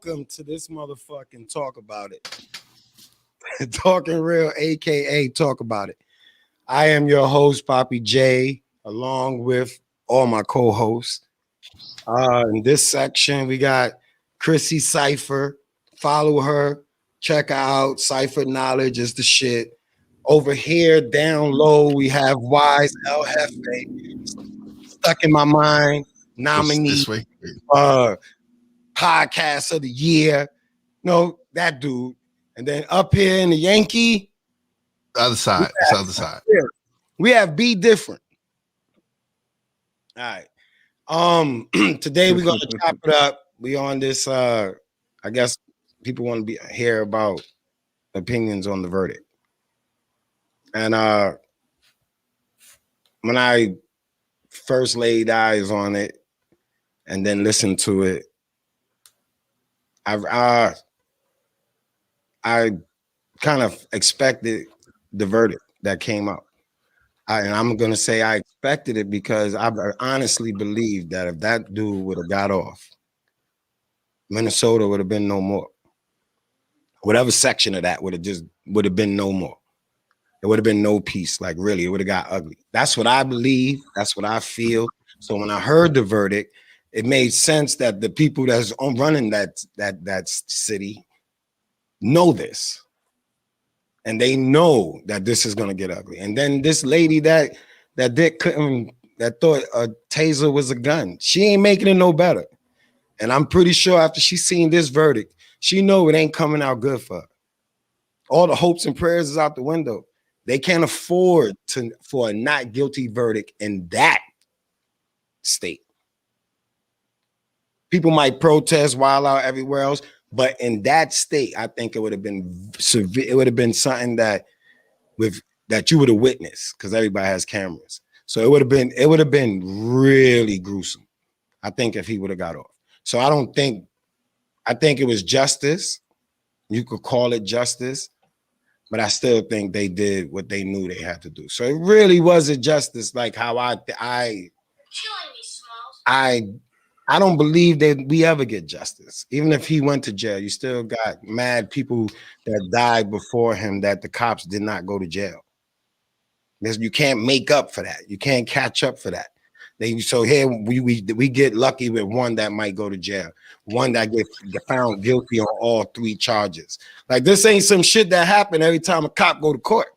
welcome to this motherfucking Talk About It. Talking Real, aka Talk About It. I am your host, Poppy J, along with all my co-hosts. In this section, we got Chrissy Cypher. Follow her, check her out. Cypher Knowledge is the shit. Over here, down low, we have Wise El Jefe, stuck in my mind, nominee, This way. podcast of the year. No, that dude. And then up here in the Yankee, The other side. It's the other side. we have Be Different. All right. Today we're gonna chop it up. We on this I guess people want to hear about opinions on the verdict. And when I first laid eyes on it and then listened to it, I kind of expected the verdict that came out. And I'm going to say I expected it because I honestly believe that if that dude would have got off, Minnesota would have been no more. Whatever section of that would have been no more. There would have been no peace. Like, really, it would have got ugly. That's what I believe. That's what I feel. So when I heard the verdict, it made sense that the people that's running that city know this. And they know that this is gonna get ugly. And then this lady that thought a taser was a gun, she ain't making it no better. And I'm pretty sure after she seen this verdict, she know it ain't coming out good for her. All the hopes and prayers is out the window. They can't afford for a not guilty verdict in that state. People might protest wild out everywhere else. But in that state, I think it would have been severe. It would have been something that you would have witnessed because everybody has cameras. So it would have been really gruesome. I think if he would have got off. So I think it was justice. You could call it justice, but I still think they did what they knew they had to do. So it really wasn't justice like how I don't believe that we ever get justice. Even if he went to jail, you still got mad people that died before him that the cops did not go to jail. You can't make up for that. You can't catch up for that. So here we get lucky with one that might go to jail, one that get found guilty on all three charges. Like this ain't some shit that happened every time a cop go to court.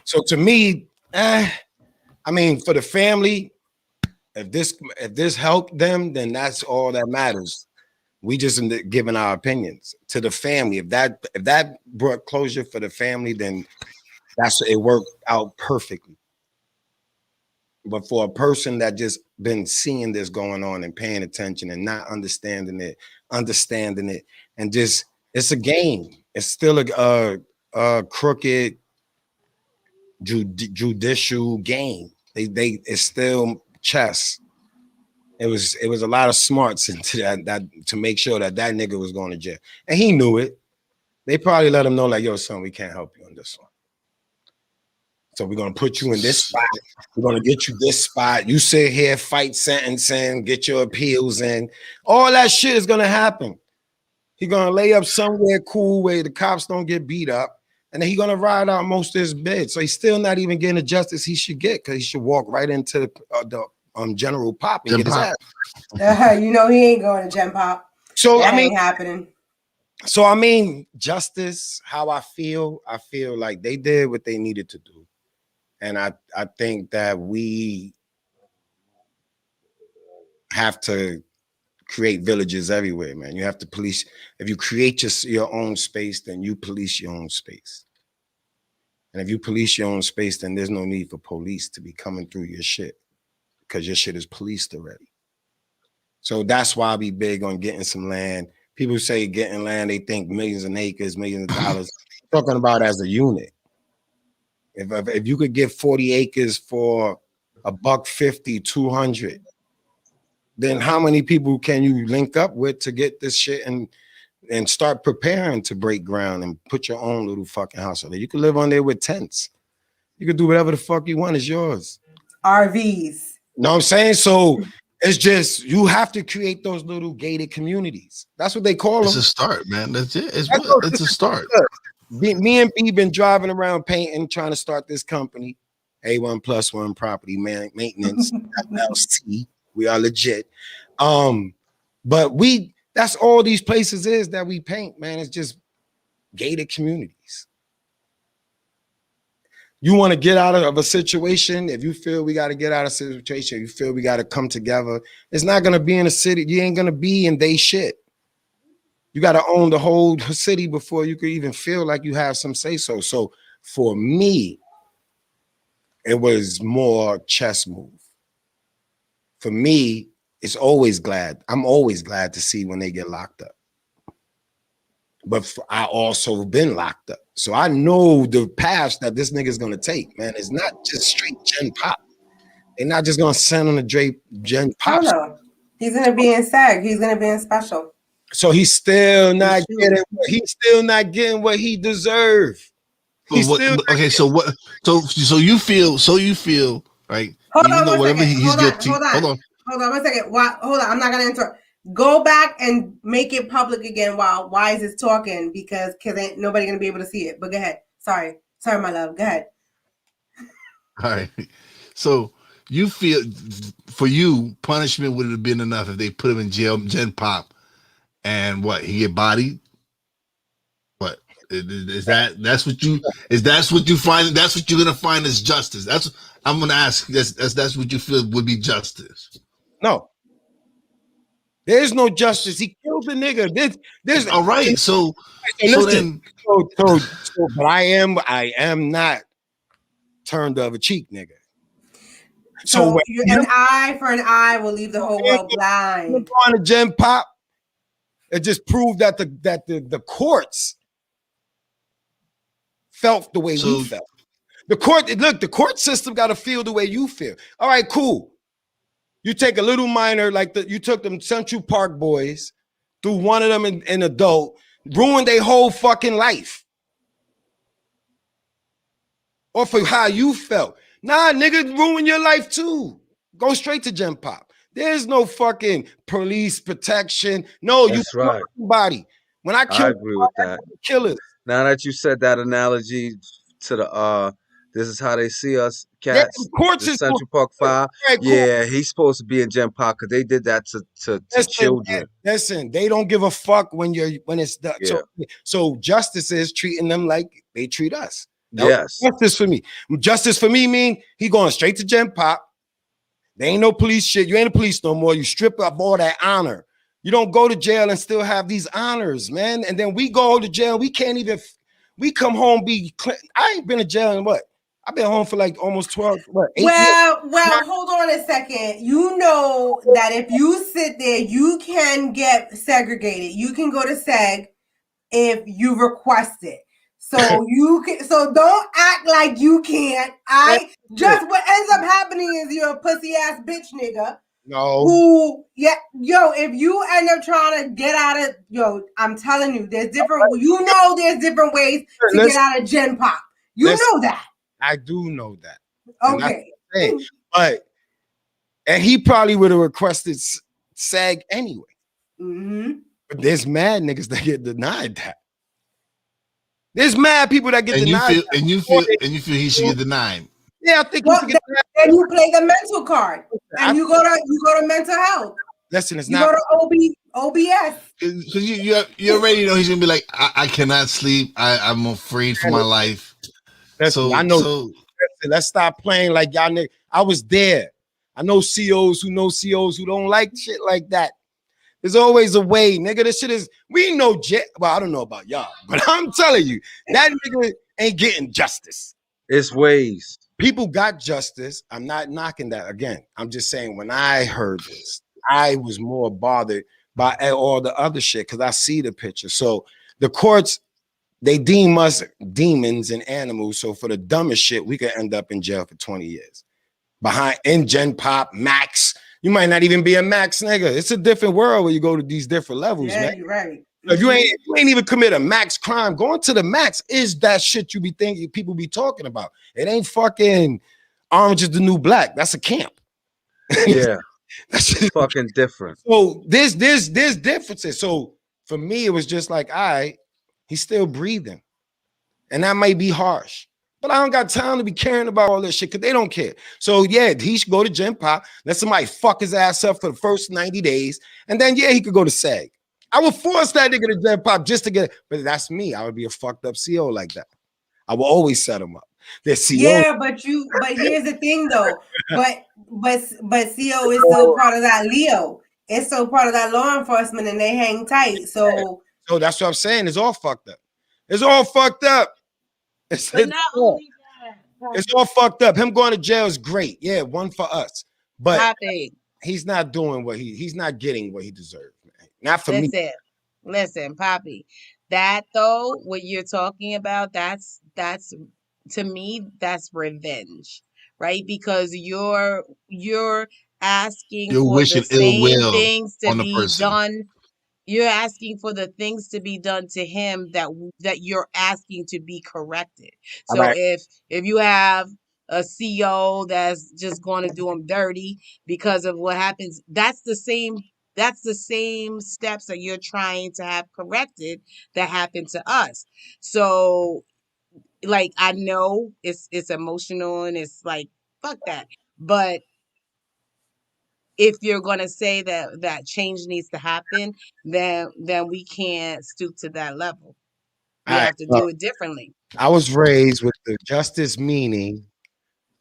So to me, I mean, for the family, if this helped them, then that's all that matters. We just giving our opinions to the family. If that brought closure for the family, then it worked out perfectly. But for a person that just been seeing this going on and paying attention and not understanding it, and just it's a game. It's still a crooked judicial game. It's still chess. It was a lot of smarts into that to make sure that nigga was going to jail, and he knew it. They probably let him know, like, yo, son, we can't help you on this one. So we're gonna put you in this spot. We're gonna get you this spot. You sit here, fight sentencing, get your appeals in. All that shit is gonna happen. He's gonna lay up somewhere cool where the cops don't get beat up, and then he's gonna ride out most of his bid. So he's still not even getting the justice he should get because he should walk right into the General Pop and get his ass. You know he ain't going to Gen Pop. So that ain't happening. So I mean, justice. How I feel like they did what they needed to do, and I think that we have to create villages everywhere, man. You have to police. If you create your own space, then you police your own space. And if you police your own space, then there's no need for police to be coming through your shit because your shit is policed already. So that's why I be big on getting some land. People say getting land, they think millions of acres, millions of dollars. I'm talking about as a unit. If you could get 40 acres for $150, 200, then how many people can you link up with to get this shit and start preparing to break ground and put your own little fucking house on there? You could live on there with tents. You could do whatever the fuck you want. It's yours. RVs. Know what I'm saying? So It's just you have to create those little gated communities. That's what they call It's them. a start, man. That's it. It's That's what? what It's a start. me and B been driving around painting, trying to start this company, A1+1 Property Maintenance LLC. We are legit. But that's all these places is that we paint, man. It's just gated communities. You want to get out of a situation, if you feel we got to get out of a situation, you feel we got to come together, it's not going to be in a city. You ain't going to be in they shit. You got to own the whole city before you could even feel like you have some say so. So for me, it was more chess move. For me, I'm always glad to see when they get locked up. But I also been locked up. So I know the path that this nigga's gonna take, man. It's not just straight gen pop. They're not just gonna send on the gen pop. Oh no. He's gonna be in SAG. He's gonna be in special. So he's still not getting what he deserves. Okay, so what? So you feel right? Hold Even on though one whatever second. he's guilty. Hold on. Hold on 1 second. Hold on. I'm not gonna interrupt. Go back and make it public again while Wise is talking because ain't nobody gonna be able to see it. But go ahead. Sorry, my love. Go ahead. All right. So you feel for you punishment would have been enough if they put him in jail, Gen Pop, and what he get bodied? What is that? That's what you find? That's what you're gonna find as justice. That's I'm gonna ask. That's what you feel would be justice. No. There's no justice. He killed the nigga. There's all right. So listen. But I am not turned of a cheek, nigga. So an eye for an eye will leave the whole world blind. On a Gen Pop, it just proved that the courts felt the way we felt. The court system got to feel the way you feel. All right, cool. You take a little minor like you took them Central Park boys, threw one of them in adult, ruined their whole fucking life. Or for how you felt. Nah, nigga, ruin your life too. Go straight to Gen Pop. There's no fucking police protection. No, that's you right. Somebody. When I kill, I agree with that. Killers. Now that you said that analogy to the this is how they see us cats. Yeah, the Central Park 5. Right, cool. Yeah, he's supposed to be in Gen Pop because they did that to children. Listen, they don't give a fuck when it's done. Yeah. So justice is treating them like they treat us. Yes. Justice for me. Justice for me mean he going straight to Gen Pop. There ain't no police shit. You ain't a police no more. You strip up all that honor. You don't go to jail and still have these honors, man. And then we go to jail. We can't even. We come home I ain't been in jail in what? I've been home for like almost 8 years. Well, hold on a second. You know that if you sit there, you can get segregated. You can go to SEG if you request it. So you can. So don't act like you can't. What ends up happening is you're a pussy ass bitch nigga. No. If you end up trying to get out of, I'm telling you, there's different ways to get out of Gen Pop. You know that. I do know that. Okay. And he probably would have requested SAG anyway. Mm-hmm. But there's mad niggas that get denied that. There's mad people that get denied. And you feel he should get denied. Yeah, I think he should get denied. Then you play the mental card. And you go to mental health. Listen, it's you not. You go to OBS. Because you already know he's gonna be like, I cannot sleep. I'm afraid for my life. I know. Let's stop playing like y'all niggas. I was there. I know COs who know COs who don't like shit like that. There's always a way, nigga. This shit is. We know. Well, I don't know about y'all, but I'm telling you, that nigga ain't getting justice. It's ways. People got justice. I'm not knocking that. Again, I'm just saying when I heard this, I was more bothered by all the other shit because I see the picture. So the courts, they deem us demons and animals. So for the dumbest shit, we could end up in jail for 20 years. In Gen Pop, Max. You might not even be a Max nigga. It's a different world where you go to these different levels, man. You're right. If you ain't even commit a max crime, going to the max is that shit you be thinking people be talking about. It ain't fucking Orange is the New Black. That's a camp. Yeah. It's fucking different. So there's differences. So for me, it was just like, all right, he's still breathing. And that might be harsh. But I don't got time to be caring about all this shit because they don't care. So yeah, he should go to Gen Pop, let somebody fuck his ass up for the first 90 days. And then yeah, he could go to SAG. I would force that nigga to Gen Pop just to get it. But that's me. I would be a fucked up CO like that. I will always set him up. The CO. Yeah, but here's the thing though. But CO is still part of that Leo. It's still part of that law enforcement and they hang tight. So that's what I'm saying. It's all fucked up. It's all fucked up. It's all fucked up. Him going to jail is great. Yeah, one for us. But he's not doing what he's not getting what he deserves, man. Not for me. Listen, Poppy. That though, what you're talking about, that's to me, that's revenge, right? Because you're asking for the same things to be done. You're asking for the things to be done to him that you're asking to be corrected. So right. if you have a CO that's just going to do him dirty because of what happens, that's the same steps that you're trying to have corrected that happened to us. So like, I know it's emotional and it's like, fuck that. But if you're going to say that change needs to happen, then we can't stoop to that level. We have to do it differently. I was raised with the justice meaning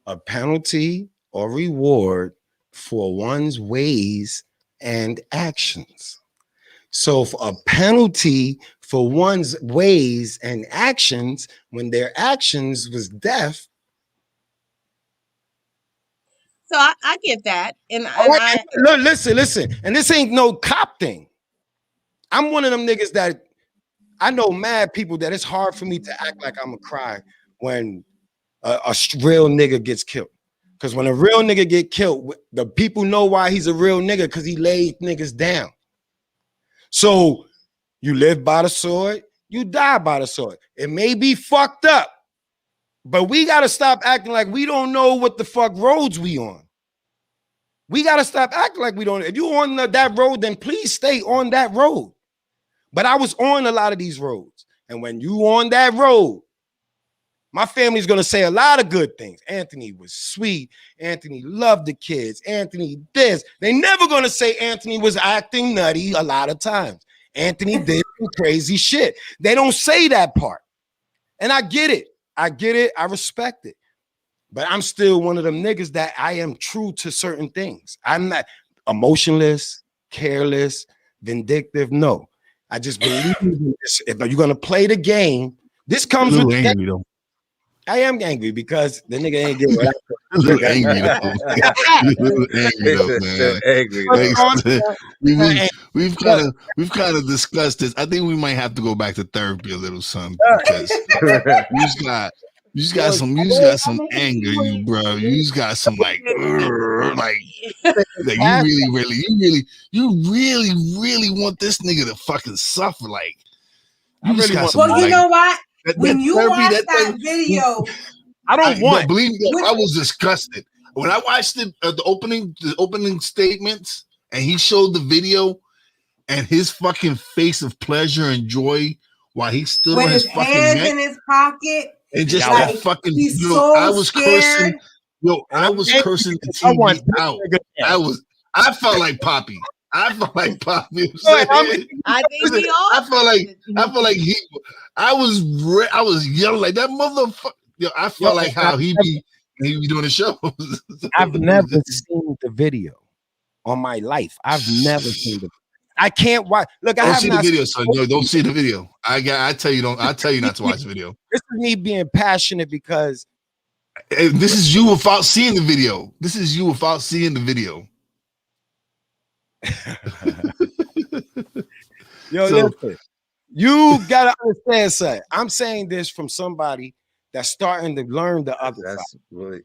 a penalty or reward for one's ways and actions. So for a penalty for one's ways and actions, when their actions was death. So I get that. And listen, and this ain't no cop thing. I'm one of them niggas that I know mad people that it's hard for me to act like I'm a cry when a real nigga gets killed. Because when a real nigga get killed, the people know why he's a real nigga because he laid niggas down. So you live by the sword, you die by the sword. It may be fucked up, but we got to stop acting like we don't know what the fuck roads we on. We got to stop acting like we don't. If you on that road, then please stay on that road. But I was on a lot of these roads. And when you on that road, my family's going to say a lot of good things. Anthony was sweet. Anthony loved the kids. Anthony this. They never going to say Anthony was acting nutty a lot of times. Anthony did some crazy shit. They don't say that part. And I get it. I respect it. But I'm still one of them niggas that I am true to certain things. I'm not emotionless, careless, vindictive. No. I just believe in this. If you're going to play the game, this comes with angry, though. I am angry because the nigga ain't getting what I look angry though. Man. We've kind of discussed this. I think we might have to go back to therapy a little, son, because you just got some anger, you bro. You just got some like you really want this nigga to fucking suffer. Like you just got some. Well, you know what? When you watch that video, I don't want. Believe me, I was disgusted when I watched the opening statements, and he showed the video, and his fucking face of pleasure and joy while he stood on his fucking hands neck in his pocket, and just that fucking. I was cursing. I was cursing the TV out. I felt like Poppy. I felt like Poppy. I think we all. I felt like he. I was yelling like that motherfucker. Yo, I felt like how he be doing the show. I've never seen the video on my life. I've never seen the. I can't watch. Look, I don't have see not the video, son. No, don't see the video. I tell you not to watch the video. This is me being passionate because this is you without seeing the video. This is you without seeing the video. Yo, listen. You gotta understand, son. I'm saying this from somebody that's starting to learn the other side.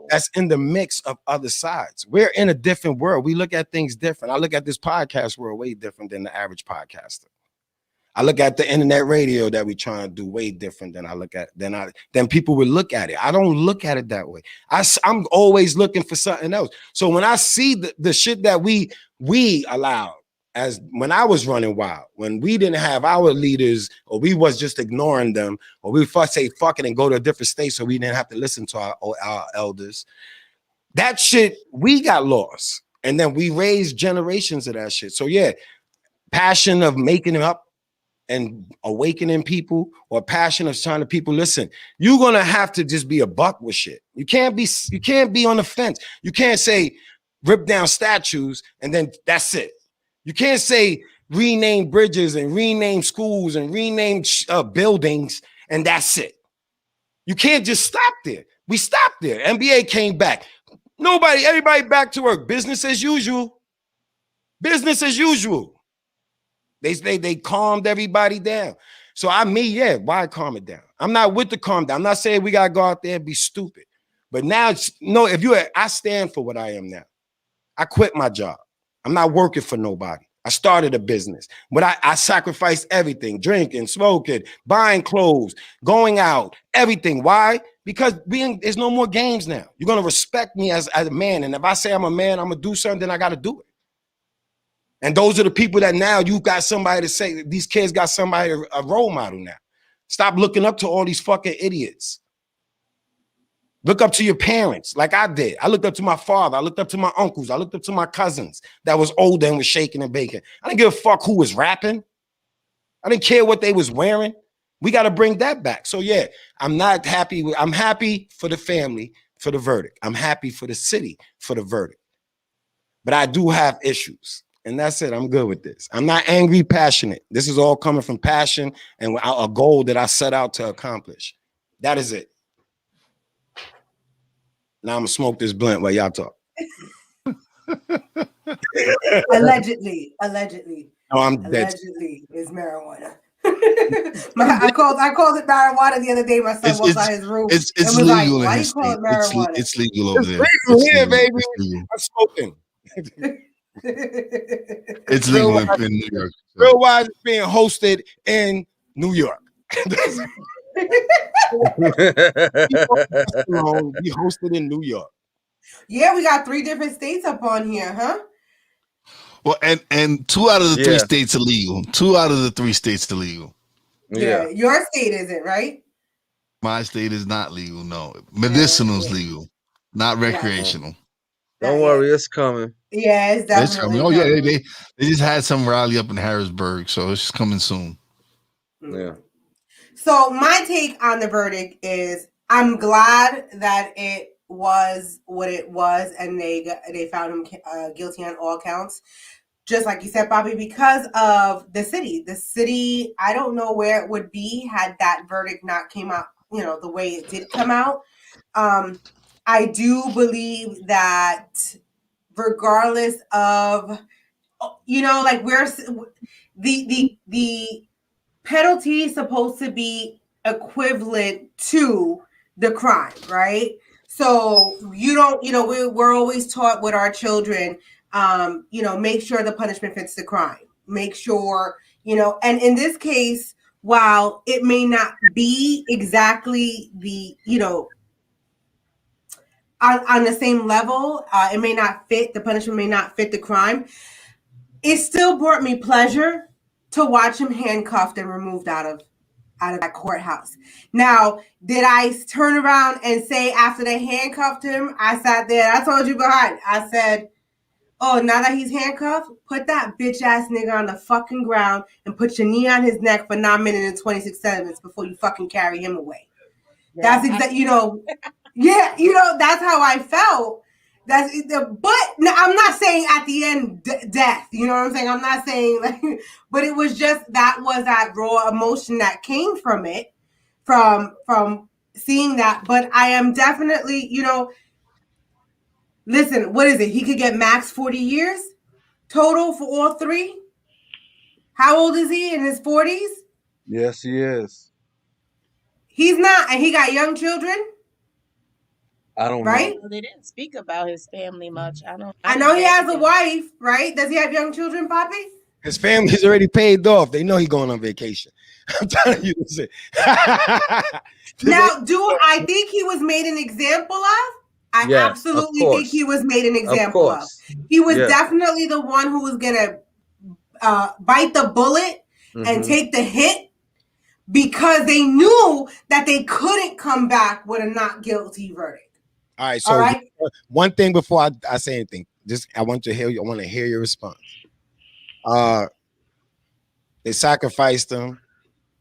That's in the mix of other sides. We're in a different world. We look at things different. I look at this podcast world way different than the average podcaster. I look at the internet radio that we trying to do way different than I look at than people would look at it. I don't look at it that way. I'm always looking for something else. So when I see the shit that we allowed, as when I was running wild, when we didn't have our leaders, or we was just ignoring them, or we first say fuck it and go to a different state so we didn't have to listen to our elders. That shit, we got lost. And then we raised generations of that shit. So yeah, passion of making it up and awakening people, or passion of trying to people listen. You're gonna have to just be a buck with shit. You can't be on the fence. You can't say rip down statues and then that's it. You can't say rename bridges and rename schools and rename buildings and that's it. You can't just stop there. We stopped there. NBA came back. Everybody back to work. Business as usual. Business as usual. They calmed everybody down. So why calm it down? I'm not with the calm down. I'm not saying we gotta go out there and be stupid. But now, I stand for what I am now. I quit my job. I'm not working for nobody. I started a business, but I sacrificed everything: drinking, smoking, buying clothes, going out, everything. Why? Because there's no more games now. You're gonna respect me as a man, and if I say I'm a man, I'm gonna do something, then I gotta do it. And those are the people that now you got somebody to say, these kids got somebody, a role model now. Stop looking up to all these fucking idiots. Look up to your parents like I did. I looked up to my father. I looked up to my uncles. I looked up to my cousins that was older and was shaking and baking. I didn't give a fuck who was rapping. I didn't care what they was wearing. We got to bring that back. So yeah, I'm not happy. I'm happy for the family, for the verdict. I'm happy for the city, for the verdict. But I do have issues. And that's it. I'm good with this. I'm not angry, passionate. This is all coming from passion and a goal that I set out to accomplish. That is it. Now I'm gonna smoke this blunt while y'all talk. Allegedly. No, I'm dead. Allegedly is marijuana. I called it marijuana the other day. My son walked by his room. It's and was legal like, in why his you call state. it marijuana? It's legal over there. It's legal here, baby. I'm smoking. It's legal in New York. So. Real Wise is being hosted in New York. We hosted in New York. Yeah, we got 3 different states up on here, huh? Well, and 2 out of the 3 states are legal. 2 out of the 3 states are legal. Yeah. Your state isn't, right? My state is not legal. No, medicinal is legal, not recreational. Don't worry, it's coming. Yeah, it's definitely coming. Oh yeah, they just had some rally up in Harrisburg, so it's coming soon. Yeah. So my take on the verdict is I'm glad that it was what it was, and they found him guilty on all counts. Just like you said, Bobby, because of the city. The city, I don't know where it would be had that verdict not came out, the way it did come out. I do believe that regardless of, like where's the penalty is supposed to be equivalent to the crime, right? So you don't, we're always taught with our children, make sure the punishment fits the crime. Make sure, and in this case, while it may not be exactly the, on the same level, it may not fit, the punishment may not fit the crime. It still brought me pleasure to watch him handcuffed and removed out of that courthouse. Now, did I turn around and say after they handcuffed him, I sat there, I told you behind, I said, oh, now that he's handcuffed, put that bitch ass nigga on the fucking ground and put your knee on his neck for 9 minutes and 26 seconds before you fucking carry him away. Yeah. That's exactly, that's how I felt. But I'm not saying at the end death. You know what I'm saying? I'm not saying but it was just that was that raw emotion that came from it, from seeing that. But I am definitely, listen, what is it? He could get max 40 years total for all 3. How old is he? In his 40s? Yes, he is. He's not, and he got young children. I don't know. They didn't speak about his family much. I know he has a wife, right? Does he have young children, Poppy? His family's already paid off. They know he's going on vacation. I'm telling you. Listen. Now, do I think he was made an example of? I Yes, of absolutely think he course. was made an Of example of. course. He was Yeah. definitely the one who was gonna bite the bullet and Mhm. take the hit because they knew that they couldn't come back with a not guilty verdict. All right. All So right. one thing before I say anything, just I want to hear you. I want to hear your response. They sacrificed them.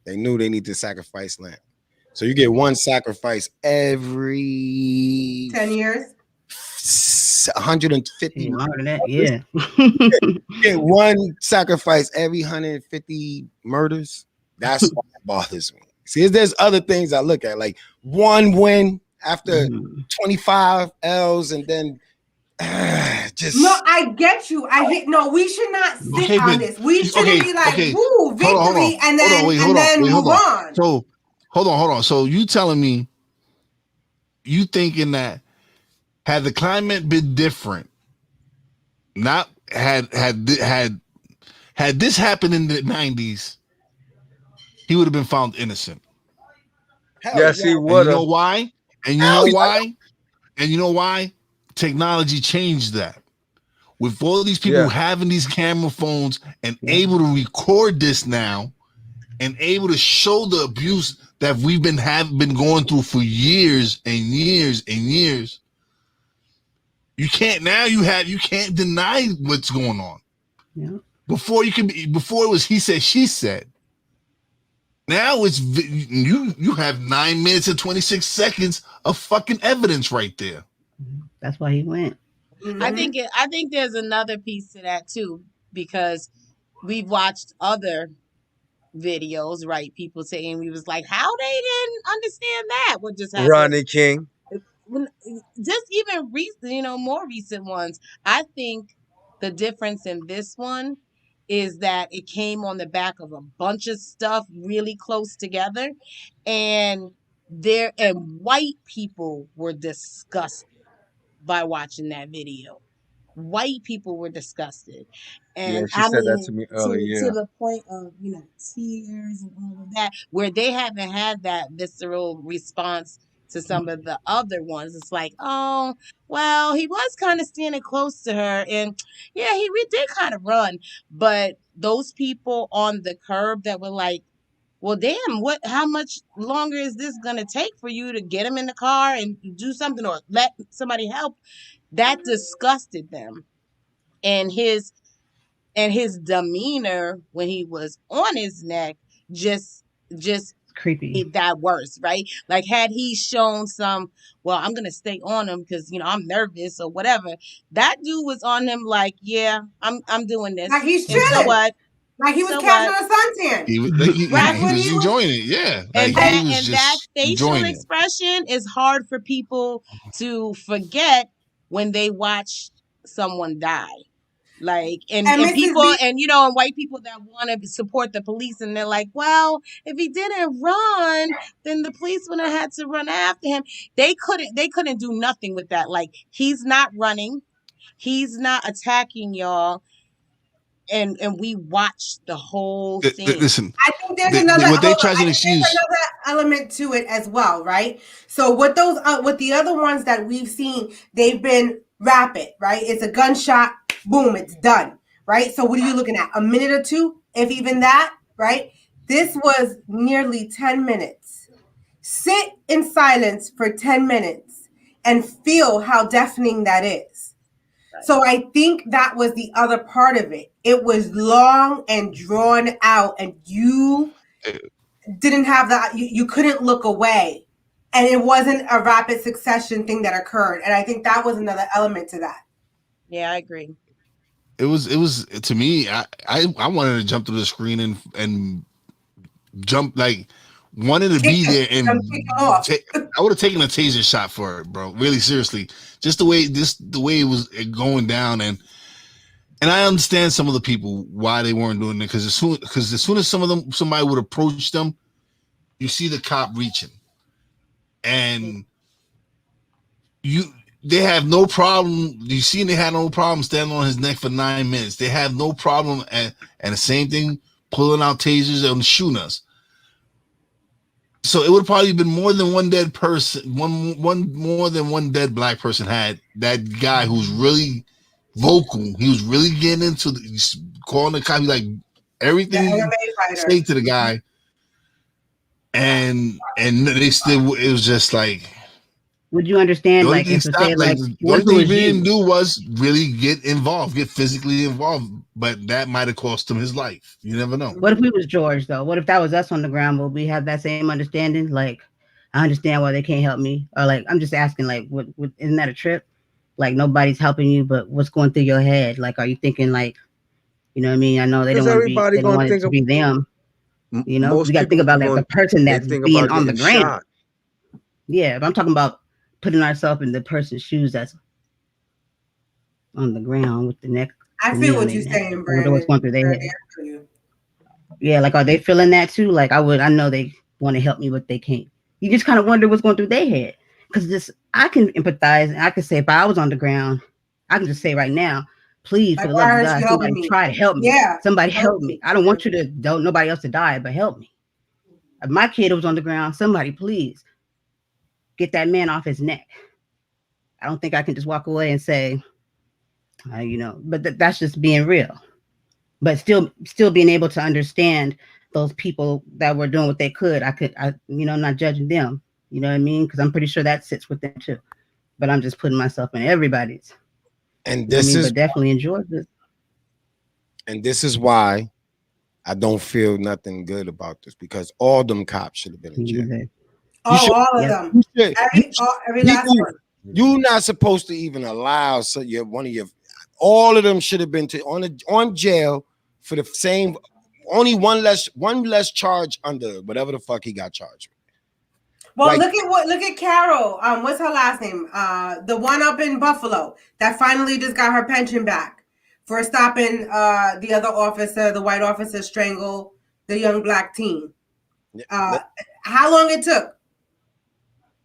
They knew they need to sacrifice lamb. So you get one sacrifice every 10 years. 150. Longer than that, yeah. You get one sacrifice every 150 murders. That's what bothers me. See, there's other things I look at, like one win after 25 L's, and then just No, I get you. No, we should not sit Okay, on but this. We shouldn't be like, okay. woo, Hold victory, on, and then move on. So hold on. So you telling me you thinking that had the climate been different, not had this happened in the 90s, he would have been found innocent. hell Yes, yeah. he And would you know have. why? And you Hell know yeah. why? And you know why? Technology changed that. With all these people Yeah. having these camera phones and able to record this now and able to show the abuse that we've been going through for years and years and years. You can't deny what's going on. Yeah. Before it was he said, she said. Now it's you have 9 minutes and 26 seconds of fucking evidence right there. That's why he went. I think there's another piece to that too, because we've watched other videos, right? People saying we was like, how they didn't understand that what just happened. Ronnie King. Just even recent, more recent ones. I think the difference in this one is that it came on the back of a bunch of stuff really close together, and white people were disgusted by watching that video. White people were disgusted, Yeah, and she I said that to mean me to earlier. the point of tears and all of that, where they haven't had that visceral response to some of the other ones. It's like, oh well, he was kind of standing close to her, and yeah, we did kind of run, but those people on the curb that were like, well, damn, how much longer is this going to take for you to get him in the car and do something or let somebody help? That disgusted them. And his demeanor when he was on his neck just Creepy. made that worse, right? Like had he shown some, well, I'm gonna stay on him because I'm nervous or whatever. That dude was on him like, yeah, I'm doing this. Like he's And so chilling. what? Like he was So catching what? a suntan. He That's what was he was. enjoying it, yeah. Like And he that was and that just facial enjoying it. expression is hard for people to forget when they watch someone die. Like and And Mrs. people B, and white people that want to support the police, and they're like, well, if he didn't run, then the police would have had to run after him. They couldn't do nothing with that. Like he's not running, he's not attacking y'all, and we watched the whole thing. Listen, I think there's another. what they Hold on, try I to think excuse. there's another element to it as well, right? So with the other ones that we've seen, they've been rapid, right? It's a gunshot, boom, it's done, right? So what are you looking at? A minute or two, if even that, right? This was nearly 10 minutes. Sit in silence for 10 minutes and feel how deafening that is. So I think that was the other part of it. It was long and drawn out, and you didn't have that. You couldn't look away, and it wasn't a rapid succession thing that occurred. And I think that was another element to that. Yeah, I agree. It was to me. I wanted to jump through the screen and jump, like wanted to be there and I would have taken a taser shot for it, bro. Really, seriously, just the way it was going down, and I understand some of the people why they weren't doing it, because as soon as somebody would approach them, you see the cop reaching, and they have no problem. You seen they had no problem standing on his neck for 9 minutes. They have no problem, and the same thing, pulling out tasers and shooting us. So it would probably been more than one dead person, one more than one dead black person had that guy who's really vocal. He was really getting into calling the cop, like everything he say to the guy, and they still. It was just like. Would you understand, like, if say, like, the what only if it thing he was didn't you? do was really get involved, get physically involved, but that might have cost him his life. You never know. What if we was George, though? What if that was us on the ground? Would we have that same understanding? Like, I understand why they can't help me, or like, I'm just asking, like, what isn't that a trip? Like, nobody's helping you, but what's going through your head? Like, are you thinking, like, you know what I mean? I know they don't want to be, they don't want it to be them. You know, most you got to think people about like the person they that's think being about on the getting ground. shot. Yeah, but I'm talking about putting ourselves in the person's shoes that's on the ground with the neck. I feel what you're saying, I wonder what's Brandon. going through their head. Yeah, like, are they feeling that too? Like, I know they want to help me, but they can't. You just kind of wonder what's going through their head. Because this, I can empathize, and I can say if I was on the ground, I can just say right now, please, for Like, the why love of aren't God, you helping somebody me? try to help me. Yeah, Somebody help me. I don't want you to, don't nobody else to die, but help me. If my kid was on the ground, somebody please get that man off his neck. I don't think I can just walk away and say, you know, but that's just being real. But still being able to understand those people that were doing what they could. You know, not judging them. You know what I mean? Because I'm pretty sure that sits with them too. But I'm just putting myself in everybody's. And You know what I this mean? is But definitely enjoy this. and this is why I don't feel nothing good about this, because all them cops should have been in jail. Oh, all of them. Every last one. You're not supposed to even allow all of them should have been on jail for the same, only one less charge under whatever the fuck he got charged with. Well, like, look at Carol. What's her last name? The one up in Buffalo that finally just got her pension back for stopping the other officer, the white officer, strangle the young black teen. How long it took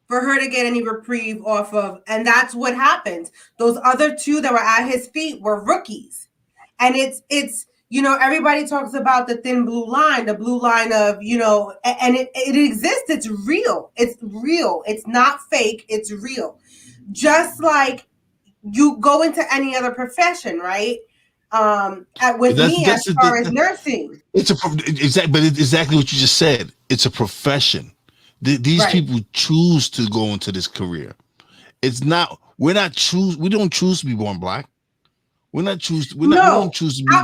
for her to get any reprieve off of, and that's what happens. Those other two that were at his feet were rookies, and it's you know, everybody talks about the thin blue line, the blue line of, you know, and it exists. It's real. It's real. It's not fake. It's real. Just like you go into any other profession, right? With me, as far as nursing, it's exactly what you just said. It's a profession. These people choose to go into this career. It's not. We don't choose to be born black. We don't choose to be.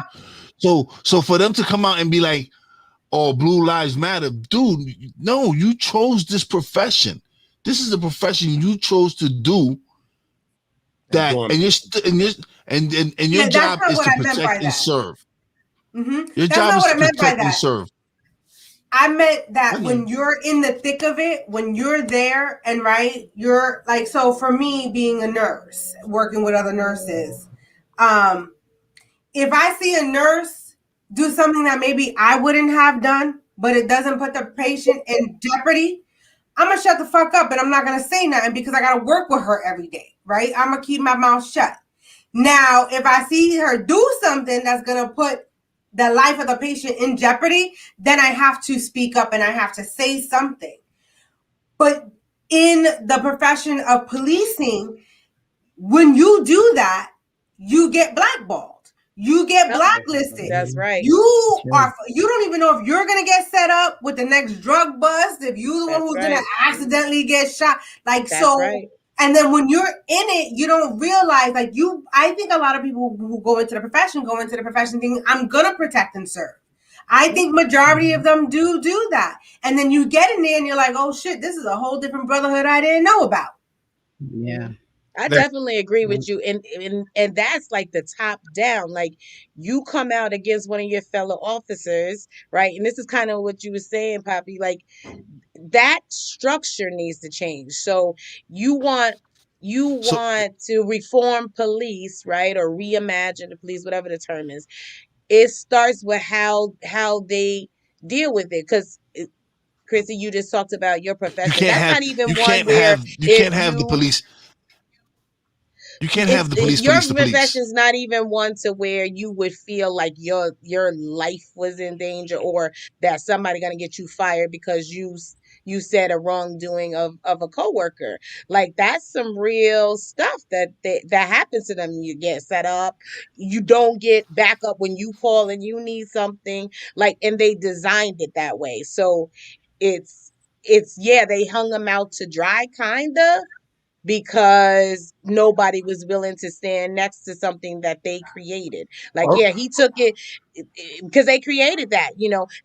So for them to come out and be like, "Oh, blue lives matter," dude, no, you chose this profession. This is a profession you chose to do. That and your job is to protect and serve. Your job is to protect and serve. I meant that when you're in the thick of it, when you're there and you're like, so for me being a nurse, working with other nurses, if I see a nurse do something that maybe I wouldn't have done, but it doesn't put the patient in jeopardy, I'm going to shut the fuck up and I'm not going to say nothing because I got to work with her every day, right? I'm going to keep my mouth shut. Now, if I see her do something that's going to put the life of the patient in jeopardy, then I have to speak up and I have to say something. But in the profession of policing, when you do that, you get blackballed. You get blacklisted. That's right. You don't even know if you're gonna get set up with the next drug bust, if you're the one who's gonna accidentally get shot. And then when you're in it, you don't realize, I think a lot of people who go into the profession thinking, I'm gonna protect and serve. I think majority of them do that. And then you get in there and you're like, oh shit, this is a whole different brotherhood I didn't know about. Yeah. I definitely agree with you. And that's like the top down. Like, you come out against one of your fellow officers, right? And this is kind of what you were saying, Poppy. Like, that structure needs to change. So you want to reform police, right? Or reimagine the police, whatever the term is. It starts with how they deal with it. Because Chrissy, you just talked about your profession. That's not even one where you can't have the police. You can't have the police your police the police. profession's not even one to where you would feel like your life was in danger, or that somebody gonna get you fired because you said a wrongdoing of a coworker. Like, that's some real stuff that happens to them. You get set up, you don't get backup when you call and you need something. Like, and they designed it that way. So it's yeah, they hung them out to dry, kinda, because nobody was willing to stand next to something that they created. Like, Oh, yeah, he took it because they created that.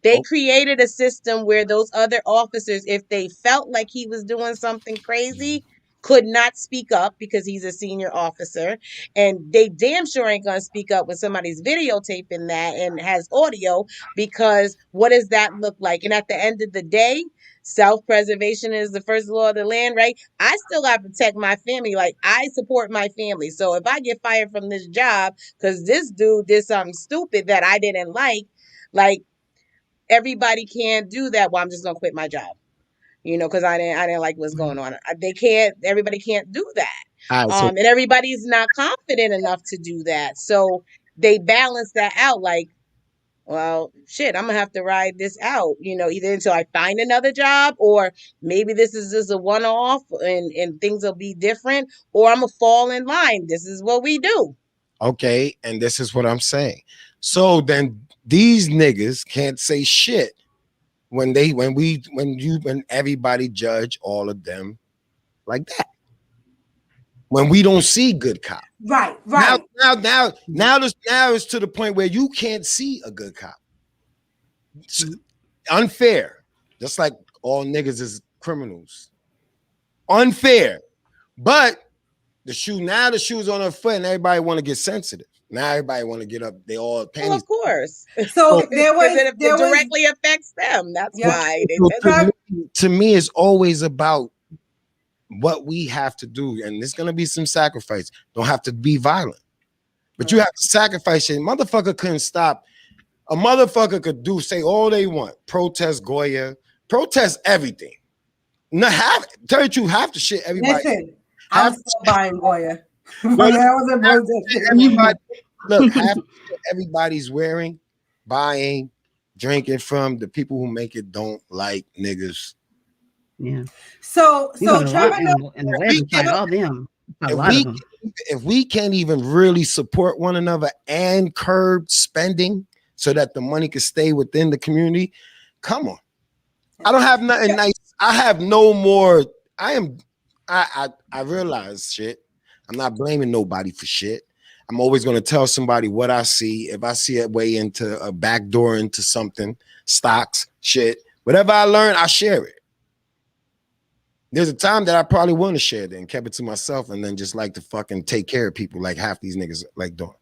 They oh, created a system where those other officers, if they felt like he was doing something crazy, could not speak up because he's a senior officer. And they damn sure ain't gonna speak up when somebody's videotaping that and has audio, because what does that look like? And at the end of the day, self-preservation is the first law of the land, right? I still got to protect my family. Like, I support my family. So if I get fired from this job because this dude did something stupid that I didn't like, everybody can't do that. Well, I'm just gonna quit my job, because I didn't like what's going on. They can't. Everybody can't do that. all right. So And everybody's not confident enough to do that. So they balance that out. Like, well, shit, I'm gonna have to ride this out, either until I find another job, or maybe this is just a one-off and things will be different, or I'm gonna fall in line. This is what we do. okay, and this is what I'm saying. So then these niggas can't say shit when everybody judge all of them like that. When we don't see good cop. Right. Now it's to the point where you can't see a good cop. It's unfair. Just like all niggas is criminals. Unfair. But the shoe's on her foot and everybody want to get sensitive. Now everybody want to get up. They all Well, panties. of course. So there was Because it directly affects them. That's Yeah. why. To me, it's always about what we have to do, and there's gonna be some sacrifice. Don't have to be violent, but you have to sacrifice it. Motherfucker couldn't stop. A motherfucker could say all they want, protest Goya, protest everything. Tell you the truth, half the shit everybody. Listen, I'm still buying Goya. But But that was a protest. everybody, look, half the shit everybody's wearing, buying, drinking from, the people who make it don't like niggas. Yeah. So You know, Trevor, in the website, all them. A lot of them. If we can't even really support one another and curb spending so that the money can stay within the community, come on. I don't have nothing nice. I have no more. I realize shit. I'm not blaming nobody for shit. I'm always going to tell somebody what I see. If I see a way into a back door into something, stocks, shit, whatever I learn, I share it. There's a time that I probably want to share it and kept it to myself and then just like to fucking take care of people like half these niggas like doing.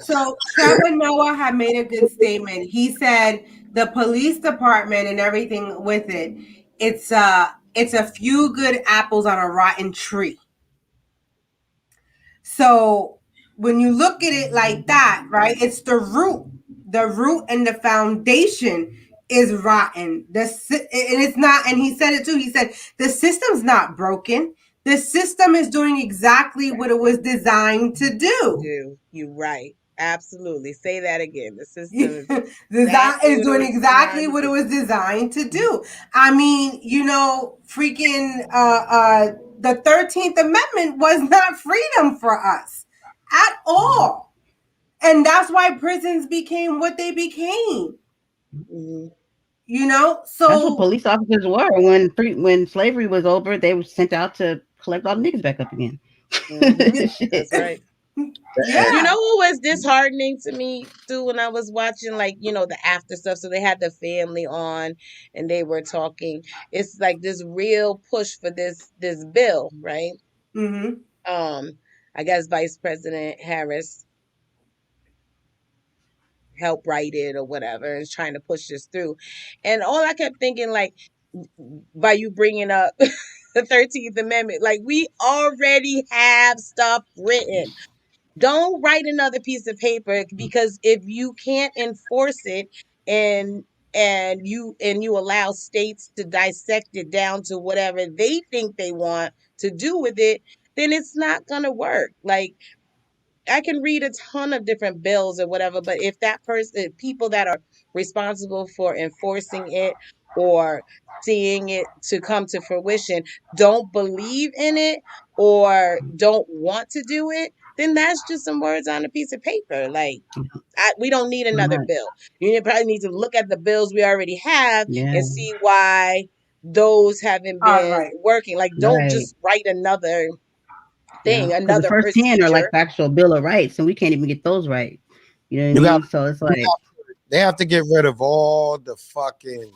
So Trevor Noah had made a good statement. He said the police department and everything with it's a few good apples on a rotten tree. So when you look at it like that, right, it's the root and the foundation is rotten. And it's not, and he said it too. He said the system's not broken. The system is doing exactly what it was designed to do. You're right. Absolutely. Say that again. The system is doing exactly what it was designed to do. I mean, freaking the 13th Amendment was not freedom for us at all. And that's why prisons became what they became. Mm-hmm. So that's what police officers were when slavery was over. They were sent out to collect all the niggas back up again. Mm-hmm. That's right. Yeah. You know what was disheartening to me too when I was watching, like, the after stuff? So they had the family on and they were talking. It's like this real push for this bill, right? Mm-hmm. I guess Vice President Harris helped write it or whatever, and is trying to push this through. And all I kept thinking, like, by you bringing up the 13th Amendment, like, we already have stuff written. Don't write another piece of paper, because if you can't enforce it and you allow states to dissect it down to whatever they think they want to do with it, then it's not gonna work. Like, I can read a ton of different bills or whatever, but if that person, people that are responsible for enforcing it or seeing it to come to fruition, don't believe in it or don't want to do it, then that's just some words on a piece of paper. Like, we don't need another Right. bill. You probably need to look at the bills we already have Yeah. and see why those haven't All been right. working. Like, don't Right. just write another Yeah. thing, Because the another first 10 are like procedure. the actual Bill of Rights, and we can't even get those right. You know what I You got mean? So it's like, they have to get rid of all the fucking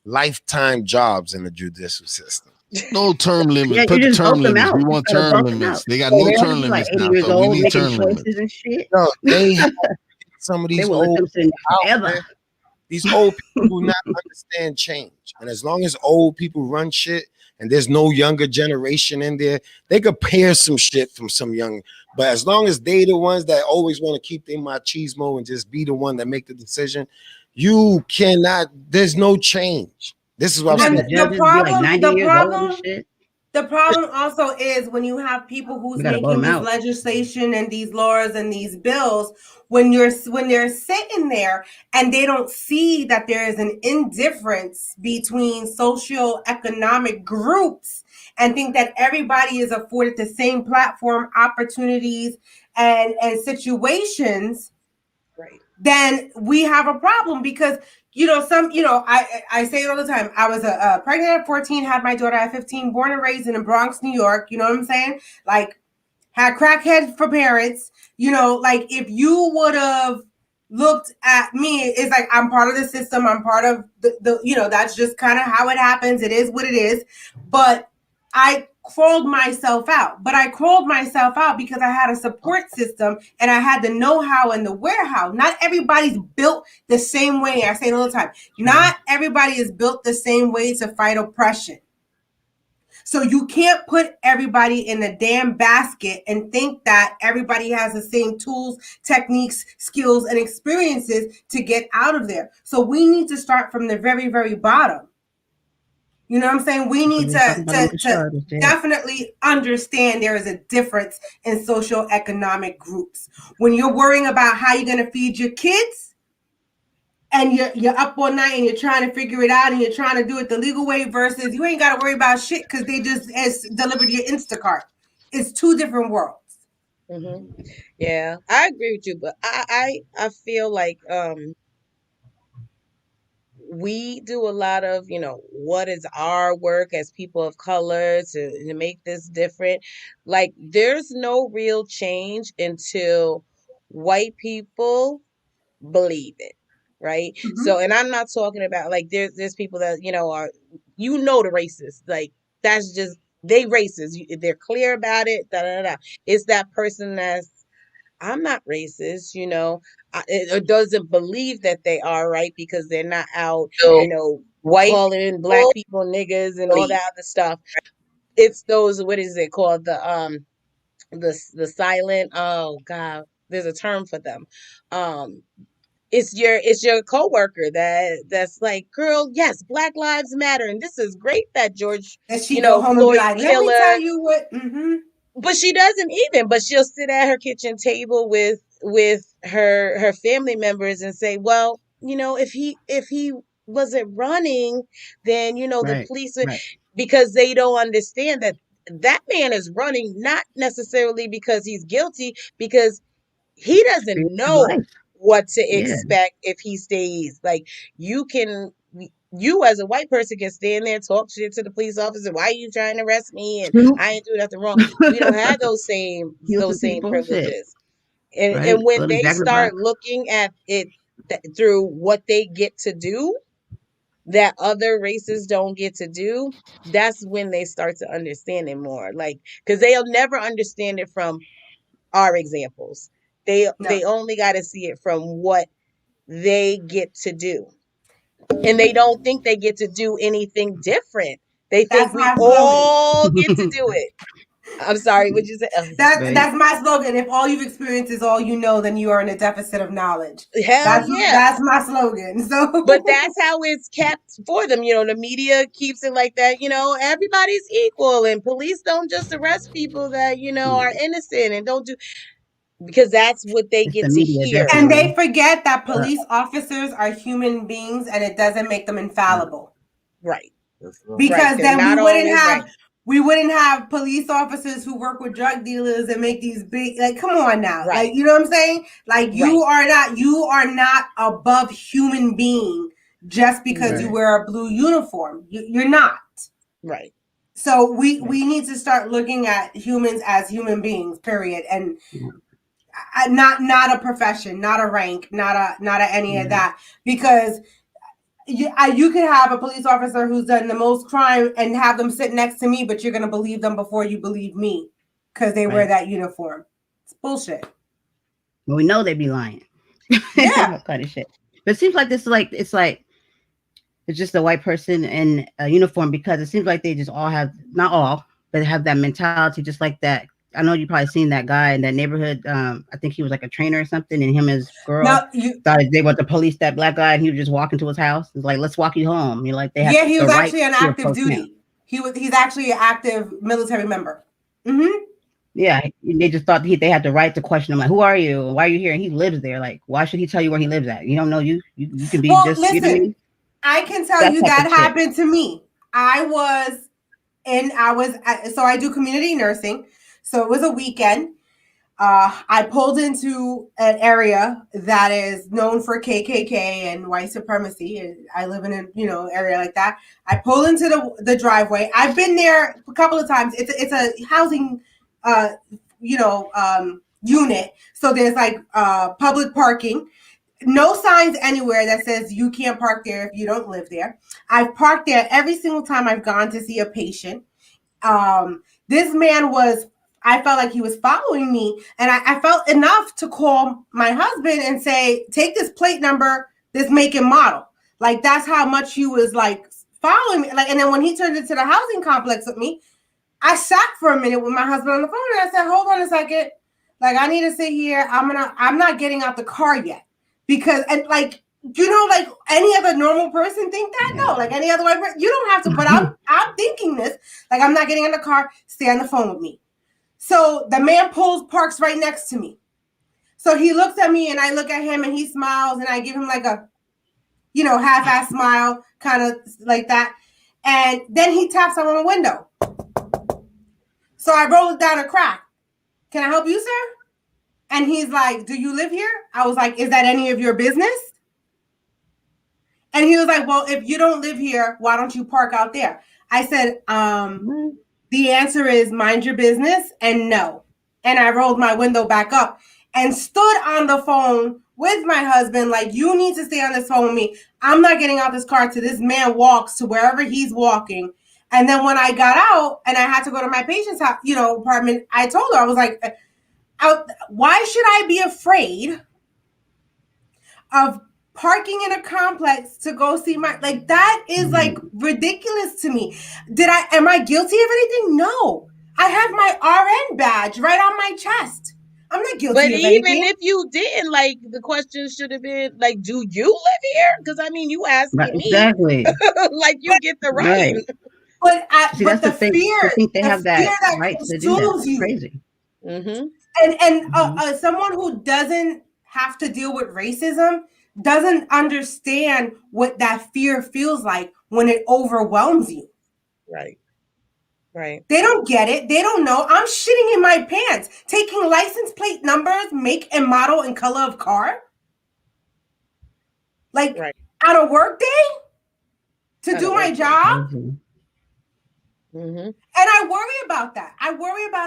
lifetime jobs in the judicial system. No term limits. yeah, you Put the just term vote them limits. out. We You want gotta term vote them out. limits. They got So no they They have, have to term be like limits 80 now, years so we old, need making term limits. choices and shit. no, they have some of They these will let old them sit out, forever. man. These old people do not understand change. And as long as old people run shit and there's no younger generation in there, they could pair some shit from some young. But as long as they the ones that always want to keep their machismo and just be the one that make the decision, you cannot, there's no change. This is what I'm You And having saying. judges be like 90 the years old and problem shit. The problem also is when you have people who's We gotta vote making them these out. legislation and these laws and these bills, when they're sitting there and they don't see that there is an indifference between socio-economic groups and think that everybody is afforded the same platform, opportunities, and situations, Right. then we have a problem because I say it all the time. I was pregnant at 14, had my daughter at 15, born and raised in the Bronx, New York. You know what I'm saying? Like, had crackhead for parents. Like, if you would have looked at me, it's like I'm part of the system. I'm part of the that's just kind of how it happens. It is what it is. But I crawled myself out. But I crawled myself out because I had a support system and I had the know-how and the warehouse. Not everybody's built the same way. I say it all the time. Not everybody is built the same way to fight oppression. So you can't put everybody in a damn basket and think that everybody has the same tools, techniques, skills, and experiences to get out of there. So we need to start from the very, very bottom. You know what I'm saying? We need to definitely understand there is a difference in socioeconomic groups. When you're worrying about how you're going to feed your kids and you're up all night and you're trying to figure it out and you're trying to do it the legal way versus you ain't got to worry about shit because they just delivered your Instacart. It's two different worlds. Mm-hmm. Yeah, I agree with you, but I feel like we do a lot of, what is our work as people of color to make this different. Like, there's no real change until white people believe it, right? Mm-hmm. So, and I'm not talking about like there's people that are the racist, like that's just they racist. They're clear about it. Da da da. It's that person that's I'm not racist, it doesn't believe that they are, right? Because they're not out, So white calling black people people niggas and all believe. that other stuff. It's those, what is it called? The silent, oh God, there's a term for them. It's your coworker that's like, girl, yes, Black Lives Matter, and this is great that George, And she go home and be Floyd like, let me killer. tell you what. Mm-hmm. But she doesn't even, but she'll sit at her kitchen table with her family members and say, well, if he wasn't running, then the Right. police Right. because they don't understand that man is running not necessarily because he's guilty, because he doesn't Experience of know life. what to Yeah. expect if he stays. Like, you as a white person can stand there and talk shit to the police officer. Why are you trying to arrest me? And True. I ain't doing nothing wrong. We don't have those same Guilty people. Shit. privileges. And Right. when Let them they jack in the box. start looking at it through what they get to do that other races don't get to do, that's when they start to understand it more. Like, because they'll never understand it from our examples. They No. only got to see it from what they get to do. And they don't think they get to do anything different. They think That's we my slogan. all get to do it. I'm sorry, what'd you say? That's my slogan. If all you've experienced is all you know, then you are in a deficit of knowledge. Hell yeah. That's my slogan. So, but that's how it's kept for them. The media keeps it like that. Everybody's equal, and police don't just arrest people that are innocent and don't do, because that's what they get to hear. And they forget that police officers are human beings, and it doesn't make them infallible. Right. Because then we wouldn't have police officers who work with drug dealers and make these big, like, come on now. Right. Like, you know what I'm saying? Like, you are not above human being just because you wear a blue uniform. You're not. Right. So we need to start looking at humans as human beings, period. And not a profession, not a rank, not a any of that. Because you could have a police officer who's done the most crime and have them sit next to me, but you're going to believe them before you believe me because they wear that uniform. It's bullshit. Well, we know they be lying. Yeah. Kind of shit. But it seems like it's just a white person in a uniform, because it seems like they just all have, not all, but have that mentality, just like that. I know you probably seen that guy in that neighborhood. I think he was like a trainer or something, and him and his girl thought they want to police that black guy, and he was just walking to his house. It's like, let's walk you home. You're like, they have he was actually an active duty. He's actually an active military member. Mm-hmm. Yeah, they just thought they had the right to question him, like, who are you? Why are you here? And he lives there. Like, why should he tell you where he lives at? You don't know you can be just. Listen, you know what I mean? I can tell you that happened to me. So I do community nursing. So it was a weekend. I pulled into an area that is known for KKK and white supremacy. And I live in an area like that. I pull into the driveway. I've been there a couple of times. It's a housing unit. So there's like public parking. No signs anywhere that says you can't park there if you don't live there. I've parked there every single time I've gone to see a patient. This man I felt like he was following me, and I felt enough to call my husband and say, take this plate number, this make and model. Like, that's how much he was like following me. Like, and then when he turned into the housing complex with me, I sat for a minute with my husband on the phone, and I said, hold on a second. Like, I need to sit here. I'm not getting out the car yet. Because, and like, like any other normal person think that? No, like any other white person, you don't have to, but I'm thinking this, like, I'm not getting in the car, stay on the phone with me. So the man parks right next to me. So he looks at me and I look at him and he smiles and I give him like a, half-ass smile, kind of like that. And then he taps on my window. So I rolled down a crack. Can I help you, sir? And he's like, do you live here? I was like, is that any of your business? And he was like, well, if you don't live here, why don't you park out there? I said, the answer is mind your business and no. And I rolled my window back up and stood on the phone with my husband, like, you need to stay on this phone with me. I'm not getting out this car till this man walks to wherever he's walking. And then when I got out and I had to go to my patient's house, apartment, I told her, I was like, why should I be afraid of parking in a complex to go see that is like ridiculous to me. Am I guilty of anything? No. I have my RN badge right on my chest. I'm not guilty of anything. But even if you didn't, like, the question should have been like, do you live here? Because you asking me. Exactly. Like, you get the right. But that's the thing. fear, I think they have that right to do that. You. Crazy. Mm-hmm. And someone who doesn't have to deal with racism doesn't understand what that fear feels like when it overwhelms you. Right. Right. They don't get it. They don't know. I'm shitting in my pants, taking license plate numbers, make and model and color of car. Like, on a work day to do my job. Mm-hmm. And I worry about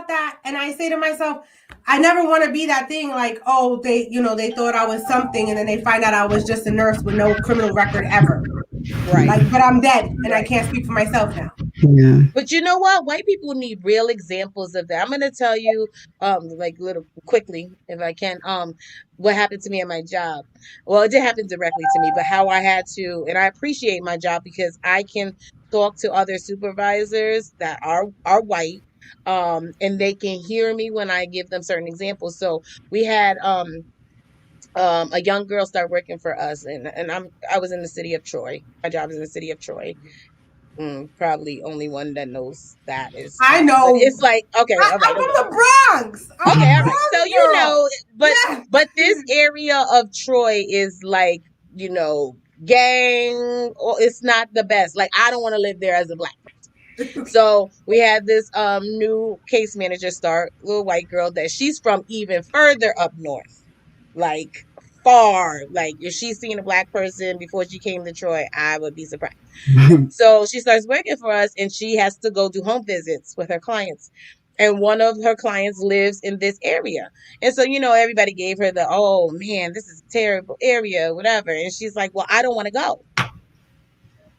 that. And I say to myself, I never want to be that thing like, oh, they thought I was something. And then they find out I was just a nurse with no criminal record ever. Right. Like, but I'm dead and I can't speak for myself now. Yeah. But you know what? White people need real examples of that. I'm going to tell you, little quickly, if I can, what happened to me at my job. Well, it did happen directly to me, but how I had to, and I appreciate my job because I can talk to other supervisors that are white and they can hear me when I give them certain examples. So we had a young girl start working for us, and I was in the city of Troy. My job is in the city of Troy. Probably only one that knows that is I fine. But know. it's like, okay, all right, I'm okay. from the Bronx. I'm Okay, a all right. So Bronx girl. but Yeah. this area of Troy is like, gang, or it's not the best. Like, I don't want to live there as a black person. So we had this new case manager start, little white girl that she's from even further up north. Like far. Like if she's seen a black person before she came to Troy, I would be surprised. So she starts working for us and she has to go do home visits with her clients. And one of her clients lives in this area. And so, everybody gave her the, oh man, this is a terrible area, whatever. And she's like, well, I don't want to go.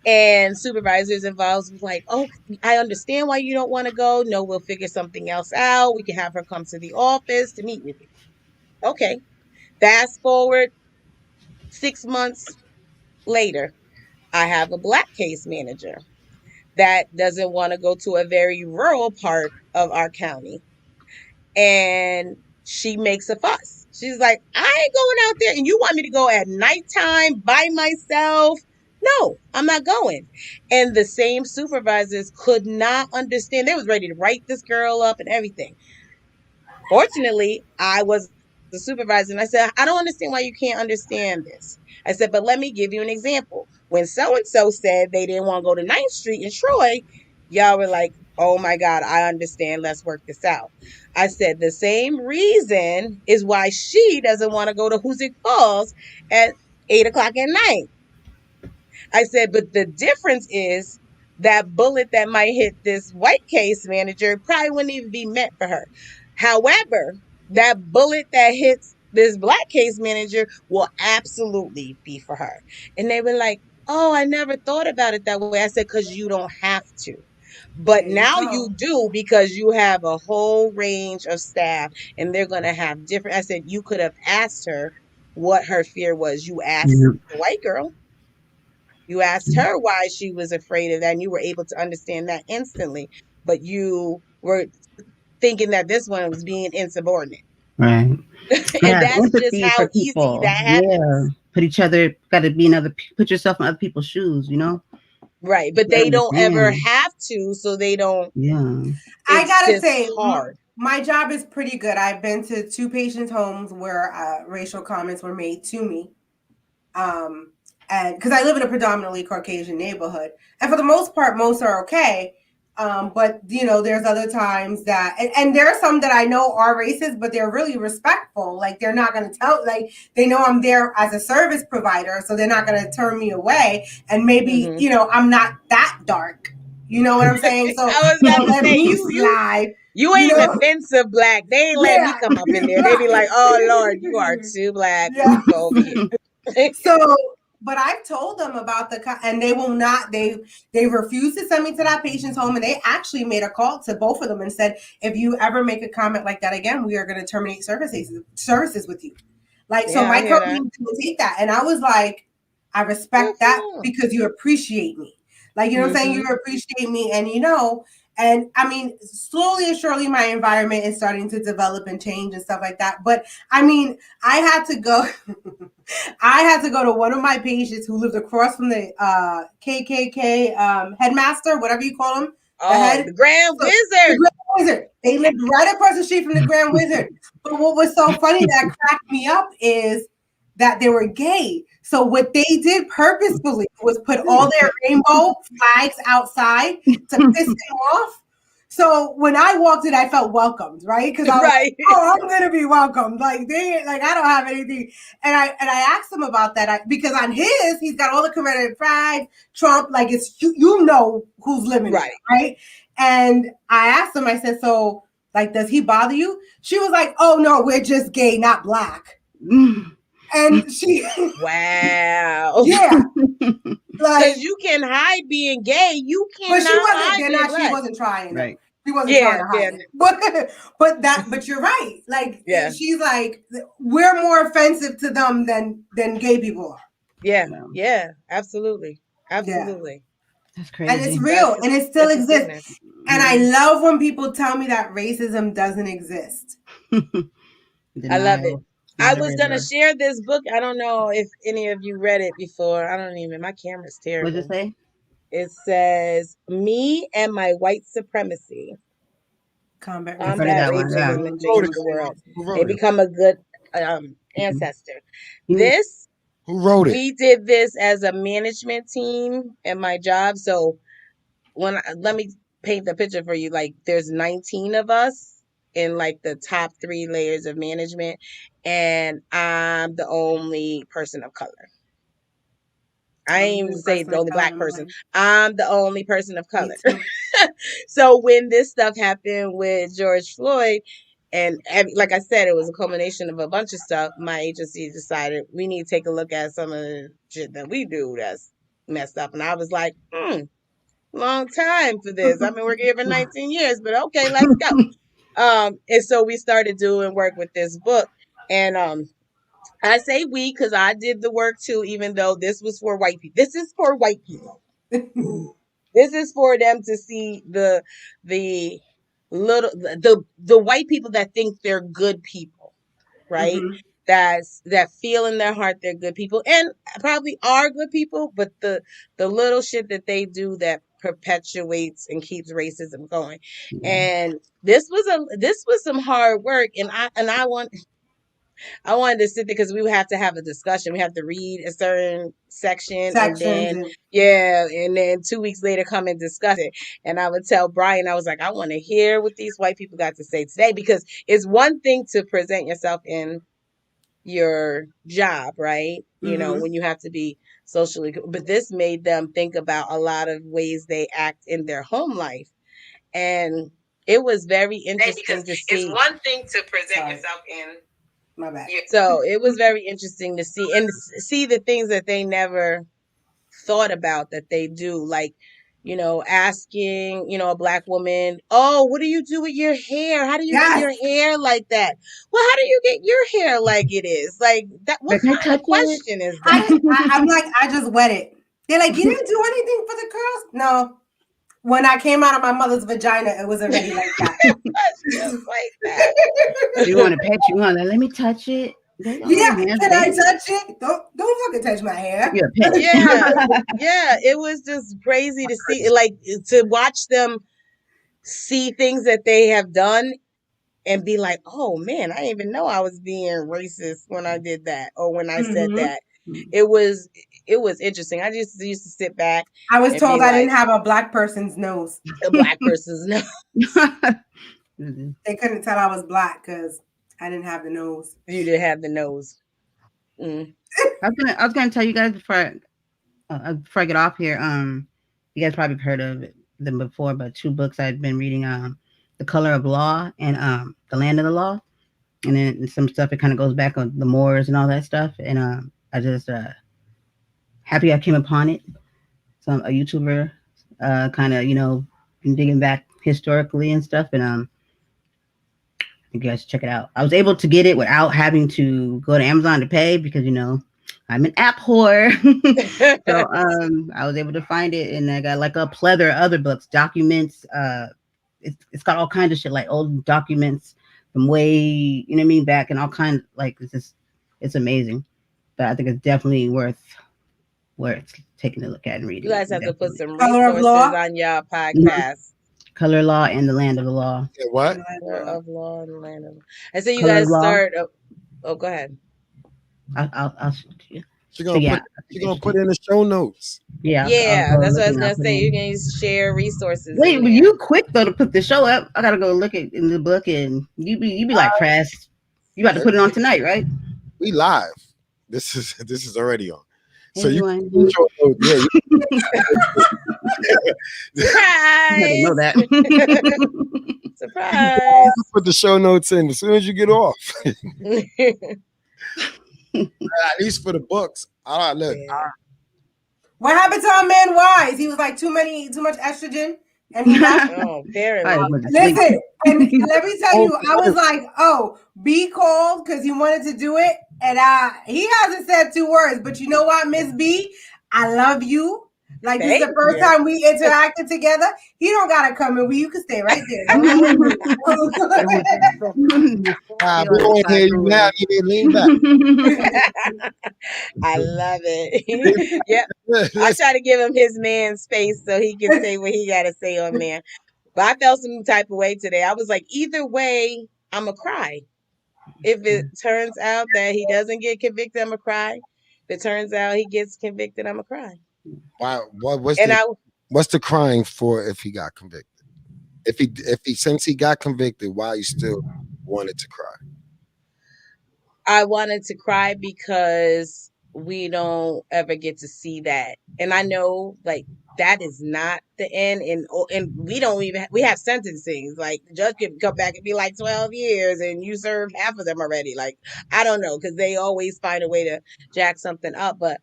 And supervisors involved was like, oh, I understand why you don't want to go. No, we'll figure something else out. We can have her come to the office to meet with you. Okay. Fast forward 6 months later, I have a black case manager that doesn't want to go to a very rural part of our county. And she makes a fuss. She's like, I ain't going out there and you want me to go at nighttime by myself? No, I'm not going. And the same supervisors could not understand. They was ready to write this girl up and everything. Fortunately, I was the supervisor and I said, I don't understand why you can't understand this. I said, but let me give you an example. When so-and-so said they didn't want to go to 9th Street in Troy, y'all were like, oh my God, I understand. Let's work this out. I said, the same reason is why she doesn't want to go to Hoosick Falls at 8 o'clock at night. I said, but the difference is that bullet that might hit this white case manager probably wouldn't even be meant for her. However, that bullet that hits this black case manager will absolutely be for her. And they were like, oh, I never thought about it that way. I said, because you don't have to. But There you now go. you do because you have a whole range of staff and they're going to have different. I said, you could have asked her what her fear was. You asked Yep. the white girl. You asked her why she was afraid of that, and you were able to understand that instantly. But you were thinking that this one was being insubordinate. Right. And Have that's just empathy how for easy people. that Yeah. happens. Put each other, got to be in other, put yourself in other people's shoes, you know? Right. But You they don't ever understand. have to, so they don't, Yeah. I it's gotta just say, hard. my job is pretty good. I've been to 2 patients' homes where racial comments were made to me. And because I live in a predominantly Caucasian neighborhood, and for the most part, most are okay. But there's other times that, and there are some that I know are racist, but they're really respectful. Like they're not going to tell, like they know I'm there as a service provider, so they're not going to turn me away. And maybe I'm not that dark. You know what I'm saying? So I was about they'll to let say, me you slide. you You ain't know? defensive black. They ain't letting me Yeah. come up in there. They be like, Right. oh Lord, you are too black. Yeah. Go over here. So, but I've told them about and they will not. They refuse to send me to that patient's home, and they actually made a call to both of them and said, if you ever make a comment like that again, we are going to terminate services with you. Like, so Yeah, I my hear that. company didn't take that, and I was like, I Good respect for that them. because you appreciate me. Like, you know what I'm saying? Mm-hmm. You appreciate me, and and I mean, slowly and surely, my environment is starting to develop and change and stuff like that. But I mean, I had to go. I had to go to one of my patients who lived across from the KKK headmaster, whatever you call him, the Oh, head. the Grand So, the Wizard. Grand Wizard. They lived right across the street from the Grand Wizard. But what was so funny that cracked me up is that they were gay. So what they did purposefully was put all their rainbow flags outside to piss them off. So when I walked in, I felt welcomed, right? Because I was Right. like, "Oh, I'm gonna be welcomed." Like I don't have anything. And I asked him about that because on he's got all the Confederate flags, Trump, like it's who's living Right. there, right? And I asked him, I said, "So, like, does he bother you?" She was like, "Oh no, we're just gay, not black." And she, Wow. yeah, Because like, you can hide being gay. You but she cannot wasn't. hide They're being not. She black. wasn't trying. Right. She wasn't trying Yeah, to yeah, hide it. But you're right. Like, yeah, she's like, we're more offensive to them than gay people are. yeah, Yeah. yeah. Absolutely. Yeah. Absolutely. That's And it's crazy. real, That's and it still that's a exists. sickness. And I love when people tell me that racism doesn't exist. I love it. Denial. I Not a was gonna river. share this book. I don't know if any of you read it before. I don't even. My camera's What does it terrible. say? It says, "Me and My White Supremacy: Combat I've heard of Combat that one. racism. Yeah. Racism and Who wrote Change it? the World Who and wrote it? Become a Good Mhm. Ancestor." You- This Who wrote it? we did this as a management team in my job. So let me paint the picture for you. Like, there's 19 of us in like the top 3 layers of management, and I'm the only person of color. I ain't even say the only black person. I'm the only person of color. So when this stuff happened with George Floyd, and like I said, it was a culmination of a bunch of stuff. My agency decided we need to take a look at some of the shit that we do that's messed up. And I was like, long time for this. I've been working here for 19 years, but okay, let's go. And so we started doing work with this book. And I say we because I did the work too, even though this was for white people. This is for white people. This is for them to see the the white people that think they're good people, right? Mhm. That feel in their heart they're good people and probably are good people, but the little shit that they do that perpetuates and keeps racism going. And this was some hard work, and I wanted to sit there because we would have to have a discussion. We have to read a certain section, and Sections then and 2 weeks later come and discuss it. And I would tell Brian, I was like, I want to hear what these white people got to say today, because it's one thing to present yourself in your job, right? You know, when you have to be socially, but this made them think about a lot of ways they act in their home life. And it was very interesting to see. It's one thing to present yourself in. my bad. So it was very interesting to see and see the things that they never thought about that they do, like, you know, asking, you know, a black woman, "Oh, what do you do with your hair? How do you get your hair like that?" Well, how do you get your hair like it is? Like that? What Can I kind of touch it? question is that? I'm like, I just wet it. They're like, you didn't do anything for the curls? No. When I came out of my mother's vagina, it was already like that. Just like that. You want to pet you? Want to let me touch it? Yeah, can I touch it? Don't fucking touch my hair. You're a pet. Yeah, it was just crazy to see, like, to watch them see things that they have done and be like, "Oh man, I didn't even know I was being racist when I did that or when I said that." It was interesting. I just used to sit back. I was and told be I like, didn't have a black person's nose. a black person's nose. They couldn't tell I was black because I didn't have the nose. You didn't have the nose. Mm. I was gonna tell you guys before I get off here. You guys probably heard of them before, but 2 books I've been reading. The Color of Law and The Land of the Law, and then some stuff. It kind of goes back on the Moors and all that stuff. And I just happy I came upon it. A YouTuber, kind of, you know, been digging back historically and stuff, and you guys check it out. I was able to get it without having to go to Amazon to pay because, you know, I'm an app whore. So I was able to find it, and I got like a plethora of other books, documents. It's got all kinds of shit, like old documents from way, you know what I mean, back, and all kinds. Like it's amazing. But I think it's definitely worth taking a look at and reading. You guys have to put some Color of resources Law? on your podcast. Color Law and The Land of the Law. What? Color of Law and Land of. And so you Color of guys Law. start. Oh, go ahead. I'll yeah. She's gonna put in the show notes. Yeah, Yeah, that's what I was looking, gonna say. You can share resources. Wait, in but there. you quick though to put the show up. I gotta go look at in the book, and you be like pressed. You about to put it on tonight, right? We live. This is already on. So Everyone. yeah. Surprise! I didn't know that. Surprise! Put the show notes in as soon as you get off. At least for the books. Look. What happened to our man Wise? He was like too much estrogen, and he left. Oh, apparently. Listen, and let me tell you, I was like, "Oh, B called because he wanted to do it," and he hasn't said 2 words. But you know what, Miss B, I love you. Like this is the Thank first you. time we interacted together. He don't gotta come in. You can stay right there. Don't We don't hear you now. You didn't lean back. I love it. Yep. I try to give him his man space so he can say what he got to say on man. But I felt some type of way today. I was like, either way, I'm going to cry. If it turns out that he doesn't get convicted, I'm going to cry. If it turns out he gets convicted, I'm going to cry. Why? And What's the crying for if he got convicted? If he since he got convicted, why you still wanted to cry? I wanted to cry because we don't ever get to see that. And I know like that is not the end, and we don't even we have sentencings. Like the judge can come back and be like 12 years and you served half of them already. Like I don't know, because they always find a way to jack something up. But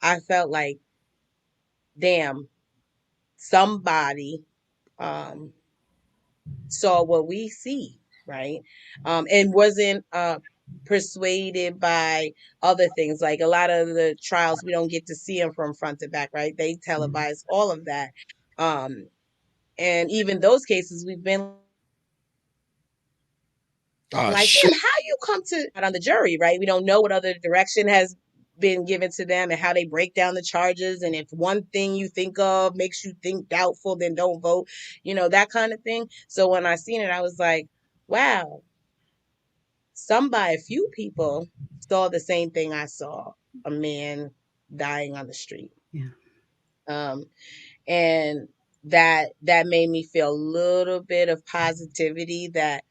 I felt like, damn, somebody saw what we see, right? And wasn't persuaded by other things. Like a lot of the trials, we don't get to see them from front to back, right? They televise all of that. And even those cases, we've been like, Shit. how you come to out on the jury, right? We don't know what other direction has been given to them and how they break down the charges. And if one thing you think of makes you think doubtful, then don't vote, that kind of thing. So when I seen it, I was like, wow, a few people saw the same thing I saw, a man dying on the street. Yeah. And that made me feel a little bit of positivity that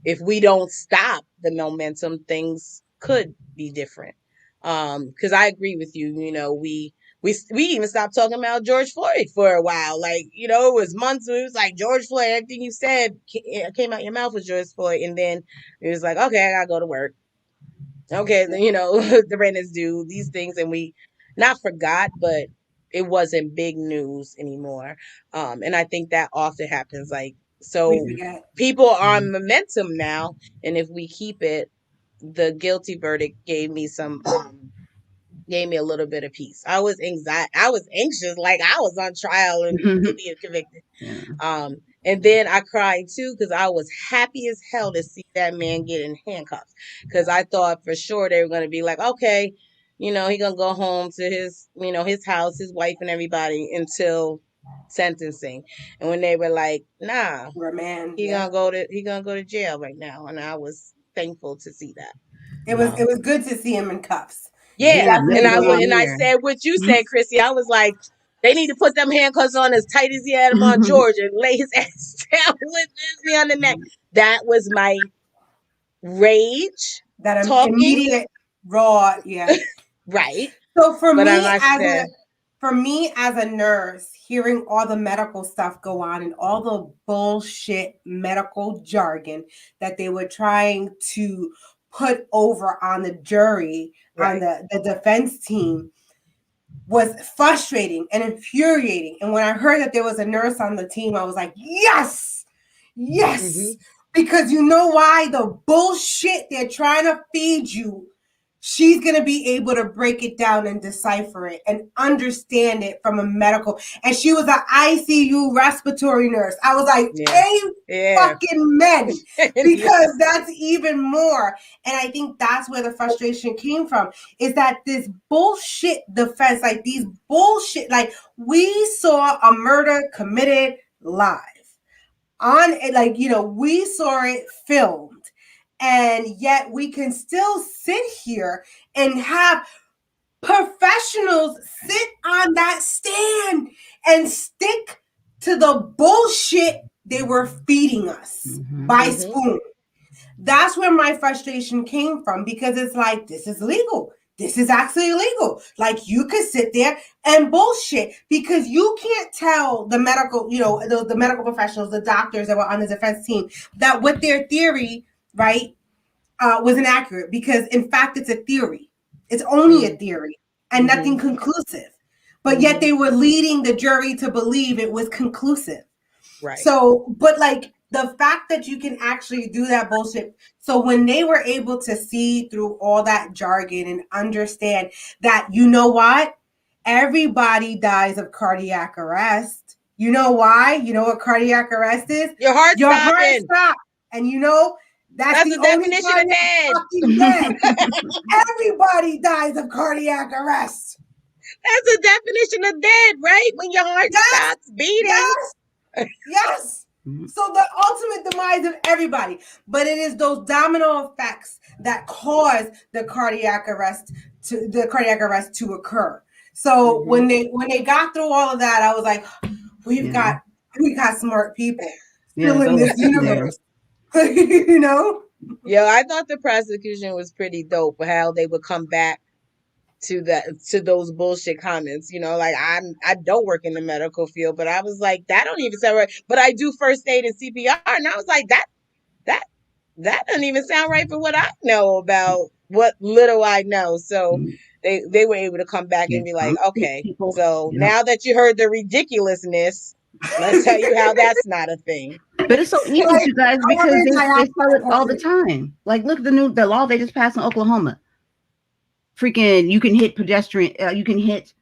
if we don't stop the momentum, things could be different. Because I agree with you. We even stopped talking about George Floyd for a while. Like, it was months. It was like George Floyd. Everything you said came out your mouth was George Floyd, and then it was like, okay, I gotta go to work. Okay, the rent is due. These things, and we not forgot, but it wasn't big news anymore. And I think that often happens. Like, so people are on momentum now, and if we keep it, the guilty verdict gave me a little bit of peace. I was anxious, like I was on trial and being convicted. Yeah. And then I cried too because I was happy as hell to see that man get in handcuffs, because I thought for sure they were going to be like, okay, he gonna go home to his his house, his wife, and everybody until sentencing. And when they were like, nah, gonna go to jail right now, and I was thankful to see that. It was good to see him in cuffs. Yeah, and I said what you said, Chrissy. I was like, they need to put them handcuffs on as tight as he had them on George and lay his ass down with me on the neck. That was my rage. That talking. Immediate raw, yeah. Right. So for me as a nurse, hearing all the medical stuff go on and all the bullshit medical jargon that they were trying to put over on the jury, on the defense team, was frustrating and infuriating. And when I heard that there was a nurse on the team, I was like, yes, because you know why? The bullshit they're trying to feed you, she's going to be able to break it down and decipher it and understand it from a medical. And she was an ICU respiratory nurse. I was like, fucking men, because that's even more. And I think that's where the frustration came from, is that this bullshit defense, like these bullshit, like we saw a murder committed live on it. Like, we saw it filmed. And yet we can still sit here and have professionals sit on that stand and stick to the bullshit they were feeding us by spoon. That's where my frustration came from, because it's like, this is legal. This is actually illegal. Like, you could sit there and bullshit, because you can't tell the medical, the medical professionals, the doctors that were on the defense team, that what their theory, right, was inaccurate, because in fact it's a theory. It's only a theory and nothing conclusive. But yet they were leading the jury to believe it was conclusive. Right. So, but like the fact that you can actually do that bullshit. So when they were able to see through all that jargon and understand that, you know what? everybody dies of cardiac arrest. You know why? You know what cardiac arrest is? Your heart Your heart stopping. stopped. And you know, that's the only definition time of dead. fucking dead. Everybody dies of cardiac arrest. That's the definition of dead, right? When your heart stops beating. Yes. Yes. So the ultimate demise of everybody, but it is those domino effects that cause the cardiac arrest to occur. So when they got through all of that, I was like, we got smart people still in this universe. You know? Yeah, I thought the prosecution was pretty dope. How they would come back to those bullshit comments. You know, like I don't work in the medical field, but I was like, that don't even sound right. But I do first aid and CPR, and I was like, that doesn't even sound right for what I know about what little I know. So they were able to come back and be like, okay, so now that you heard the ridiculousness, let's tell you how that's not a thing. But it's so easy, you guys, because they tell it all the time. Like, look at the law they just passed in Oklahoma. Freaking, you can hit pedestrian, you can hit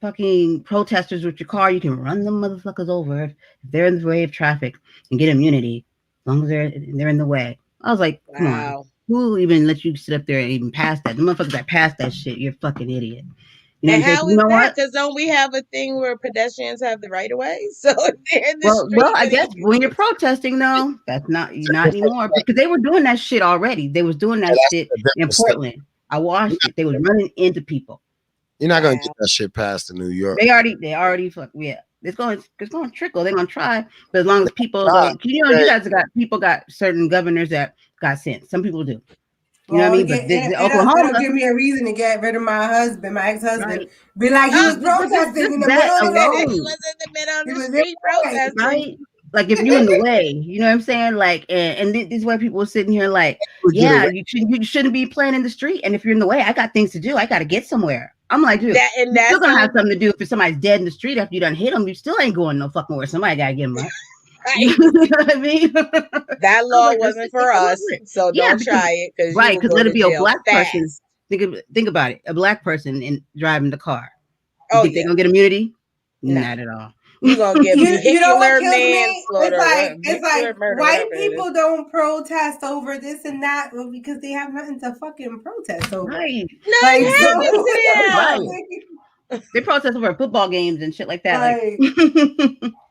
fucking protesters with your car. You can run them motherfuckers over if they're in the way of traffic and get immunity as long as they're in the way. I was like, come on, who even let you sit up there and even pass that? The motherfuckers that passed that shit, you're a fucking idiot. You know and how is that? Because don't we have a thing where pedestrians have the right of way? So if they're in the street. Well, I guess when you're protesting, though, that's not anymore, because they were doing that shit already. They was doing that shit in Portland. I watched it. They was running into people. You're not gonna get that shit passed in New York. They already fuck It's going to trickle. They're gonna try, but as long as people don't, you guys got certain governors that got sense. Some people do. You know what I mean? But Oklahoma it'll give me a reason to get rid of my ex-husband. Right. Be like, he was protesting in the middle of the road. He was in the middle of the street protesting. Right? Like, if you're in the way, you know what I'm saying? Like, and this is why people are sitting here like, yeah, you shouldn't be playing in the street. And if you're in the way, I got things to do. I got to get somewhere. I'm like, dude, you're still gonna have something to do. If somebody's dead in the street after you done hit them, you still ain't going no fucking where. Somebody gotta get them up. Right. You know what I mean? That law wasn't for us, so don't try it. Because let it be a black person. Think about it. A black person in driving the car. You think they're gonna get immunity? Not at all. You're gonna get vehicular manslaughter. It's like white people don't protest over this and that because they have nothing to fucking protest over. Right. Nothing happens to them. They protest over football games and shit like that.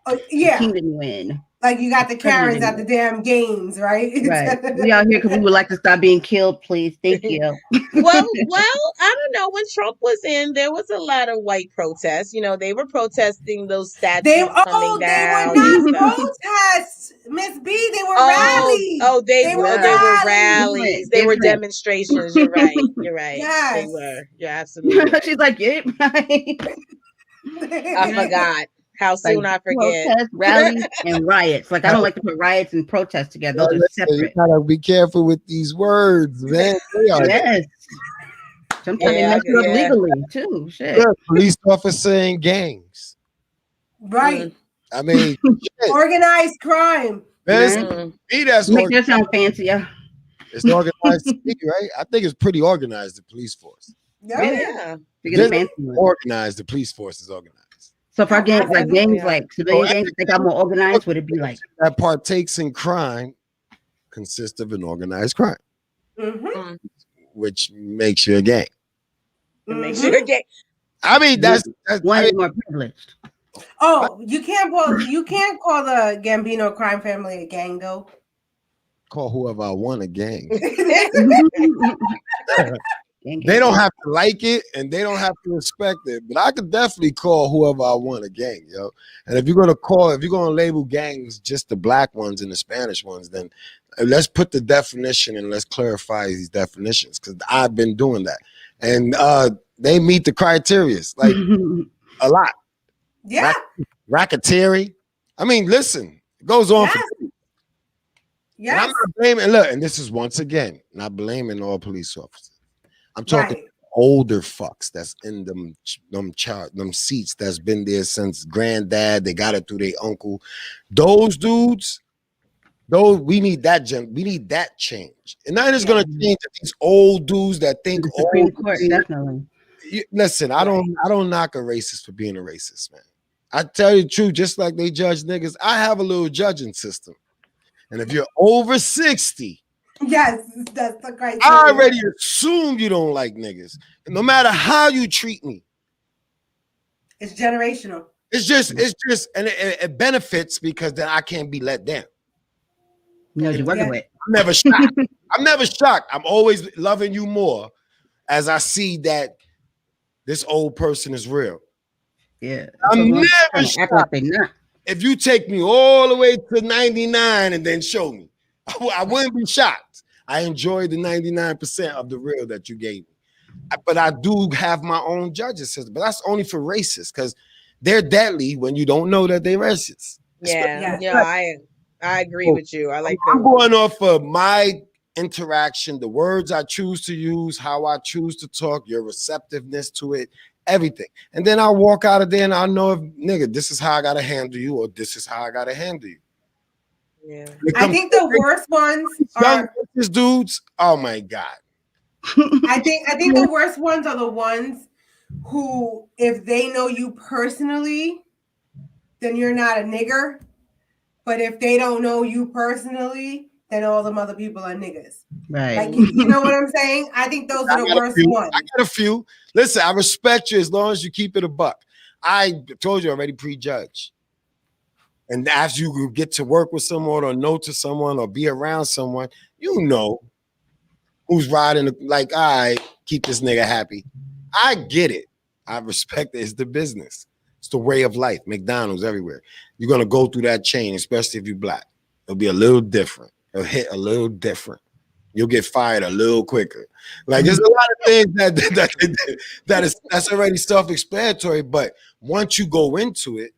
Like, yeah. Kingdom win. Like you got the Karens at the damn games, right? Right. We out here because we would like to stop being killed, please. Thank you. Well, I don't know. When Trump was in, there was a lot of white protests. You know, they were protesting those statues coming down. They were not protests, Miss B. They were rallies. They were rallies. They were demonstrations. You're right. You're right. Yes. They were. You're absolutely right. She's like, yeah, right. I forgot. How soon I forget. Protests, rallies, and riots. Like, I don't like to put riots and protests together. Those are separate. You gotta be careful with these words, man. Yes. Sometimes they mess you up legally, too. Shit. Yeah, police officer and gangs. Right. I mean, organized crime. That's make that sound fancy, yeah. It's organized, right? I think it's pretty organized, the police force. Yeah. Organized, the police force is organized. So if our gangs, like civilian gangs, they got more organized, would it be like that partakes in crime consists of an organized crime, which makes you a gang. It makes you a gang. I mean, that's one is more privileged. Oh, you can't call the Gambino crime family a gang though. Call whoever I want a gang. They don't have to like it and they don't have to respect it, but I could definitely call whoever I want a gang, yo. And if you're gonna label gangs just the black ones and the Spanish ones, then let's put the definition and let's clarify these definitions, because I've been doing that, and they meet the criteria like a lot. Yeah, racketeering. I mean, listen, it goes on. Yeah, I'm not blaming. Look, and this is once again not blaming all police officers. I'm talking older fucks that's in them seats that's been there since granddad. They got it through their uncle. Those dudes, we need that change. And that is gonna change these old dudes that think Supreme Court, definitely. listen, I don't knock a racist for being a racist, man. I tell you the truth, just like they judge niggas, I have a little judging system. And if you're over 60, Yes, that's the criteria. I already assume you don't like niggas. And no matter how you treat me, it's generational. It's just, and it benefits because then I can't be let down. You know, you're working with. I'm never shocked. I'm never shocked. I'm always loving you more as I see that this old person is real. Yeah. I'm never shocked. Like if you take me all the way to 99 and then show me, I wouldn't be shocked. I enjoyed the 99% of the real that you gave me. But I do have my own judging system. But that's only for racists because they're deadly when you don't know that they're racist. Yeah, I agree with you. I like I'm going off of my interaction, the words I choose to use, how I choose to talk, your receptiveness to it, everything. And then I walk out of there and I know if nigga, this is how I gotta handle you, or this is how I gotta handle you. Yeah. I think the worst ones are young dudes. Oh my God. I think the worst ones are the ones who, if they know you personally, then you're not a nigger. But if they don't know you personally, then all them other people are niggas. Right. Like, you know what I'm saying? I think those are the worst ones. I got a few. Listen, I respect you as long as you keep it a buck. I told you already, prejudge. And as you get to work with someone or know to someone or be around someone, you know who's riding, like, all right, keep this nigga happy. I get it. I respect it. It's the business. It's the way of life. McDonald's everywhere. You're going to go through that chain, especially if you're black. It'll be a little different. It'll hit a little different. You'll get fired a little quicker. Like there's a lot of things that's already self-explanatory. But once you go into it,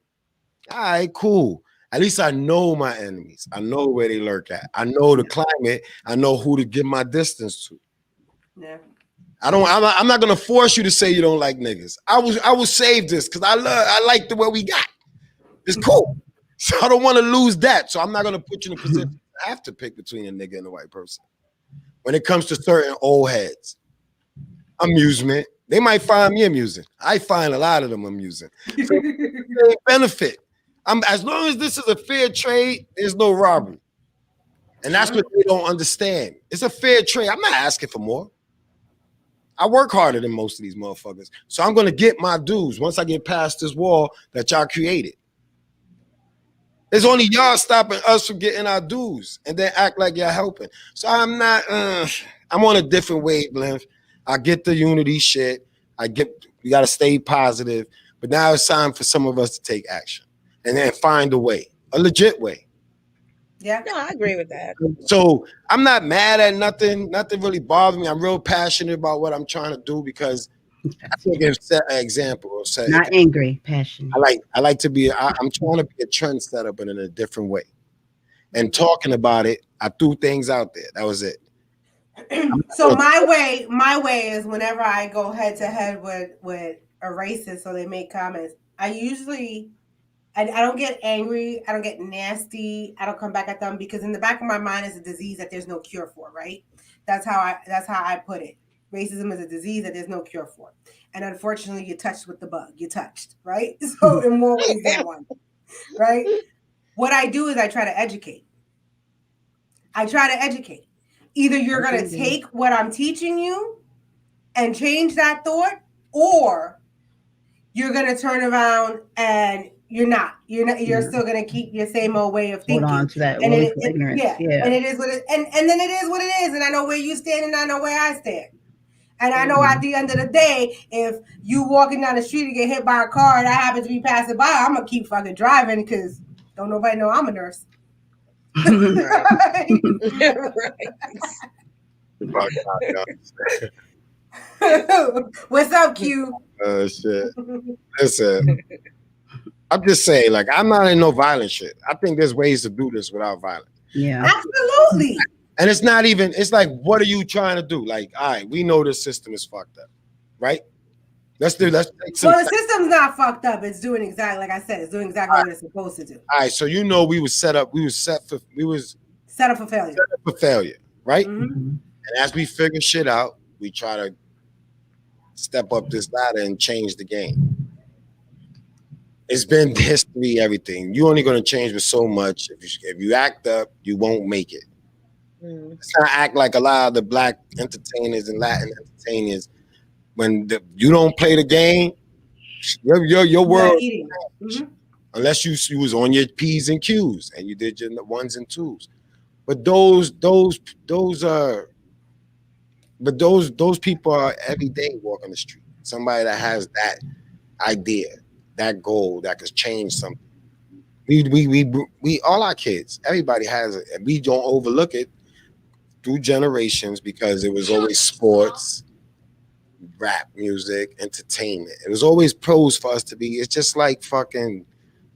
all right, cool. At least I know my enemies. I know where they lurk at. I know the climate. I know who to give my distance to. Yeah. I'm not gonna force you to say you don't like niggas. I will save this because I like the way we got. It's cool. So I don't want to lose that. So I'm not gonna put you in a position to have to pick between a nigga and a white person. When it comes to certain old heads, amusement, they might find me amusing. I find a lot of them amusing. So they benefit. As long as this is a fair trade, there's no robbery. And that's what they don't understand. It's a fair trade. I'm not asking for more. I work harder than most of these motherfuckers. So I'm going to get my dues once I get past this wall that y'all created. It's only y'all stopping us from getting our dues and then act like y'all helping. So I'm not, I'm on a different wavelength. I get the unity shit. We got to stay positive. But now it's time for some of us to take action and then find a way, a legit way. Yeah. No, I agree with that. So I'm not mad at nothing. Nothing really bothers me. I'm real passionate about what I'm trying to do because I think it's set an example. Or set, not angry, passionate. I like to be. I'm trying to be a trendsetter, but in a different way. And talking about it, I threw things out there. That was it. So my way is whenever I go head to head with a racist or they make comments, I don't get angry. I don't get nasty. I don't come back at them because in the back of my mind is a disease that there's no cure for, right? That's how I put it. Racism is a disease that there's no cure for. And unfortunately, you're touched with the bug. You're touched, right? So in more ways than one, right? What I do is I try to educate. Either you're going to take what I'm teaching you and change that thought, or you're going to turn around and you're still going to keep your same old way of thinking. Hold on to that and ignorance. Yeah. And it is what it and then it is what it is. And I know where you stand and I know where I stand. And I know at the end of the day, if you walking down the street and get hit by a car and I happen to be passing by, I'm going to keep fucking driving because don't nobody know I'm a nurse. Right. What's up, Q? Shit. Listen, I'm just saying, like, I'm not in no violent shit. I think there's ways to do this without violence. Yeah, absolutely. And it's not even. It's like, what are you trying to do? Like, all right, we know this system is fucked up, right? Let's take some. Well, the system's not fucked up. It's doing exactly like I said. It's doing exactly what it's supposed to do. All right, so you know we was set up for failure, right? Mm-hmm. And as we figure shit out, we try to step up this ladder and change the game. It's been history, everything. You're only going to change with so much. If you act up, you won't make it. Let's not act like a lot of the black entertainers and Latin entertainers. When you don't play the game, your world, unless you was on your P's and Q's and you did your ones and twos. But those people are every day walking the street. Somebody that has that idea, that goal, that could change something. We all our kids. Everybody has it, and we don't overlook it through generations because it was always sports, rap music, entertainment. It was always posed for us to be. It's just like fucking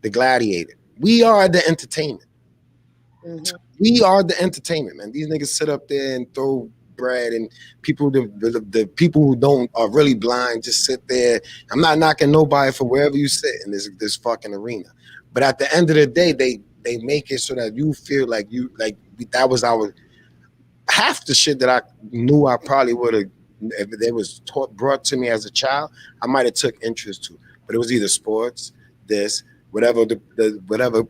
the Gladiator. We are the entertainment. We are the entertainment, man. These niggas sit up there and throw bread, and people, the people who don't are really blind, just sit there. I'm not knocking nobody for wherever you sit in this fucking arena, but at the end of the day, they make it so that you feel like that was our half the shit that I knew I probably would have if it was brought to me as a child. I might have took interest to, but it was either sports, this, whatever whatever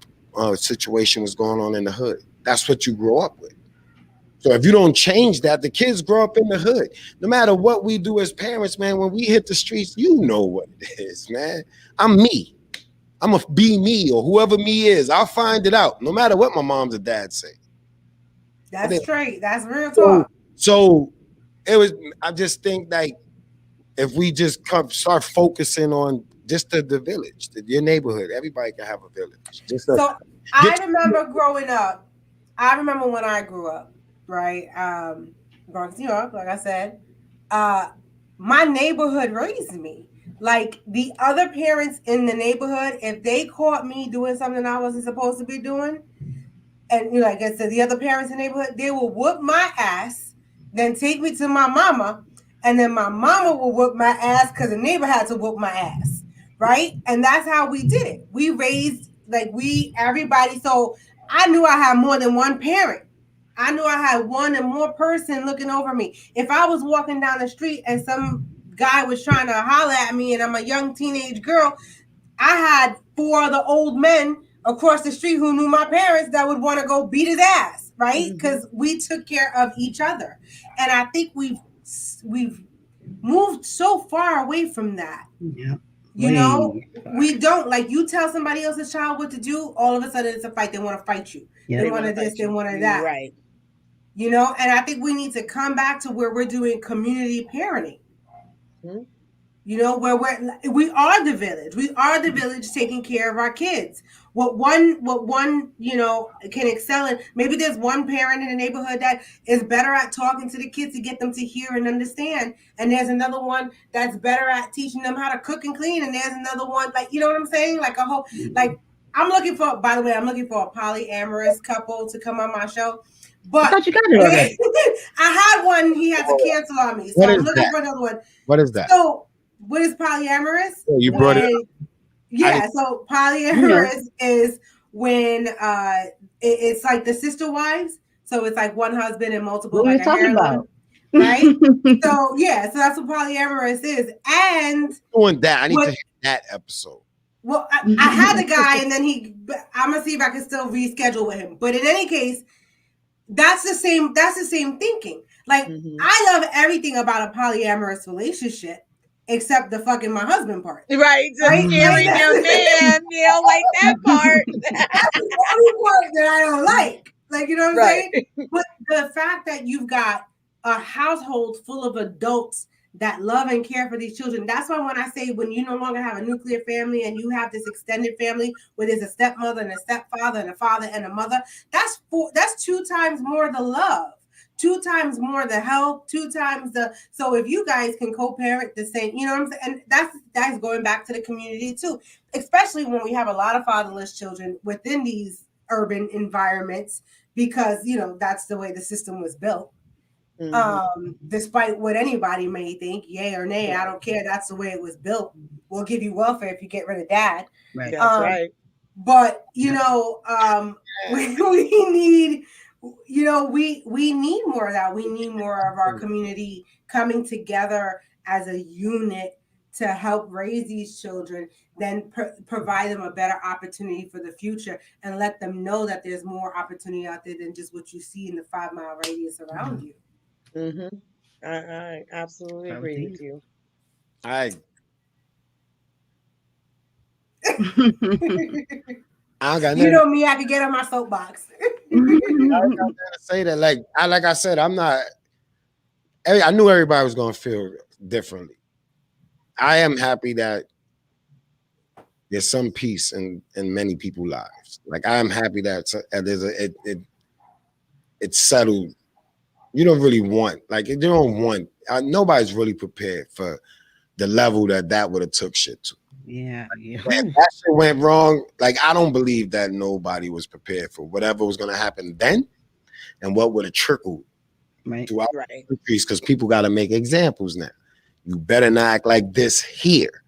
situation was going on in the hood. That's what you grow up with. So if you don't change that, the kids grow up in the hood. No matter what we do as parents, man, when we hit the streets, you know what it is, man. I'm me. I'm a be me or whoever me is. I'll find it out, no matter what my moms and dad say. That's straight. That's real talk. So it was. I just think like if we just start focusing on just the village, your neighborhood, everybody can have a village. I remember growing up. I remember when I grew up, right? Bronx, New York, like I said. My neighborhood raised me. Like the other parents in the neighborhood, if they caught me doing something I wasn't supposed to be doing, and like I said, the other parents in the neighborhood, they will whoop my ass, then take me to my mama, and then my mama will whoop my ass because the neighbor had to whoop my ass, right? And that's how we did it. We raised everybody. So I knew I had more than one parent. I knew I had one and more person looking over me. If I was walking down the street and some guy was trying to holler at me and I'm a young teenage girl, I had 4 of the old men across the street who knew my parents that would want to go beat his ass, right? Because we took care of each other. And I think we've moved so far away from that. Yeah. You know, we don't, like, you tell somebody else's child what to do, all of a sudden it's a fight. They want to fight you. Yeah. They want to this, they want to that. Right. You know, and I think we need to come back to where we're doing community parenting. You know, where we are the village. We are the village taking care of our kids. What one, you know, can excel in. Maybe there's one parent in the neighborhood that is better at talking to the kids to get them to hear and understand. And there's another one that's better at teaching them how to cook and clean. And there's another one, like, you know what I'm saying? Like a whole, like, I'm looking for a polyamorous couple to come on my show. But I thought you got it already. I had one, he had to cancel on me. So I'm looking for another one. What is that? So what is polyamorous? Oh, you brought it up. Yeah, so polyamorous is when it's like the sister wives. So it's like one husband and multiple. What like are you talking about? Right? So yeah, so that's what polyamorous is. And doing that, I need to hear that episode. Well, I had the guy, and then I'm gonna see if I can still reschedule with him. But in any case, that's the same thinking. Like I love everything about a polyamorous relationship. Except the fucking my husband part. Right. Just carrying your man. You don't like that part. That's the only part that I don't like. Like, you know what I'm saying? But the fact that you've got a household full of adults that love and care for these children. That's why when I say when you no longer have a nuclear family and you have this extended family where there's a stepmother and a stepfather and a father and a mother, that's 2 times more the love. 2 times more the help, 2 times so if you guys can co-parent the same, you know what I'm saying? And that's going back to the community too, especially when we have a lot of fatherless children within these urban environments, because, you know, that's the way the system was built. Despite what anybody may think, yay or nay, I don't care. That's the way it was built. We'll give you welfare if you get rid of dad. Right. That's right. But, you know, we need... You know, we need more of that. We need more of our community coming together as a unit to help raise these children, then provide them a better opportunity for the future and let them know that there's more opportunity out there than just what you see in the 5-mile radius around you. Mm-hmm. I absolutely agree with you. I don't got You nothing know me, I could get on my soapbox. to say that. Like I said, I'm not. I knew everybody was gonna feel differently. I am happy that there's some peace in many people's lives. Like I am happy that there's it's settled. You don't really want you don't want nobody's really prepared for the level that would have took shit to. Yeah. That shit went wrong. Like I don't believe that nobody was prepared for whatever was gonna happen then, and what would have trickled throughout the countries. Because people got to make examples now. You better not act like this here.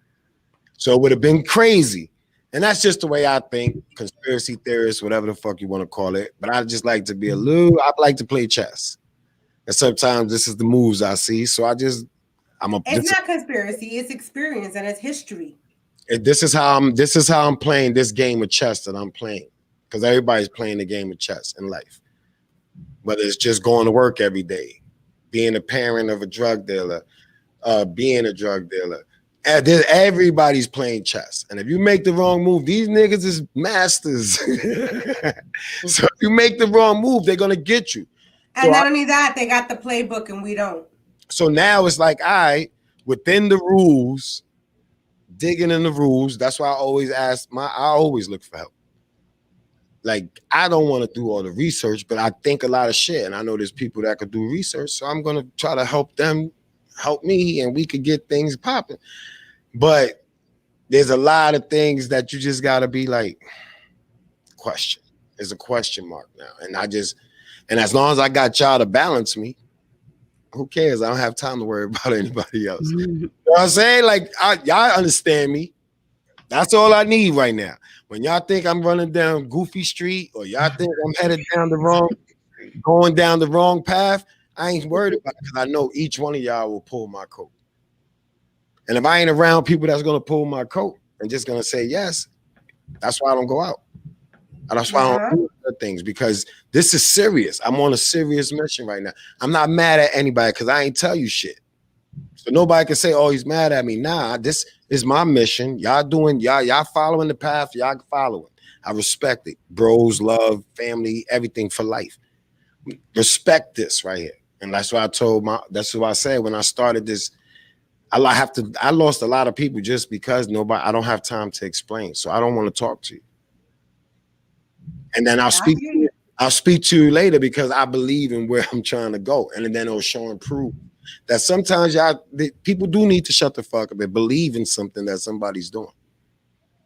So it would have been crazy. And that's just the way I think, conspiracy theorists, whatever the fuck you want to call it. But I just like to be I like to play chess. And sometimes this is the moves I see. So it's not conspiracy, it's experience and it's history. This is how I'm playing this game of chess that I'm playing. Because everybody's playing the game of chess in life. Whether it's just going to work every day, being a parent of a drug dealer, being a drug dealer. Everybody's playing chess. And if you make the wrong move, these niggas is masters. So if you make the wrong move, they're going to get you. And not only that, they got the playbook and we don't. So now it's like, within the rules, digging in the rules. That's why I always I always look for help. Like, I don't want to do all the research, but I think a lot of shit. And I know there's people that could do research. So I'm going to try to help them help me and we could get things popping. But there's a lot of things that you just got to be like, question. There's a question mark now. And as long as I got y'all to balance me, who cares? I don't have time to worry about anybody else. You know what I'm saying? Like, y'all understand me. That's all I need right now. When y'all think I'm running down Goofy Street or y'all think I'm headed going down the wrong path, I ain't worried about it because I know each one of y'all will pull my coat. And if I ain't around people that's going to pull my coat and just going to say yes, that's why I don't go out. And that's why I don't do other things, because this is serious. I'm on a serious mission right now. I'm not mad at anybody because I ain't tell you shit. So nobody can say, oh, he's mad at me. Nah, this is my mission. Y'all following the path. Y'all following. I respect it. Bros, love, family, everything for life. Respect this right here. And that's what that's what I said when I started this. I lost a lot of people just because I don't have time to explain. So I don't want to talk to you. And then I'll speak to you later because I believe in where I'm trying to go. And then it'll show and prove that sometimes people do need to shut the fuck up and believe in something that somebody's doing.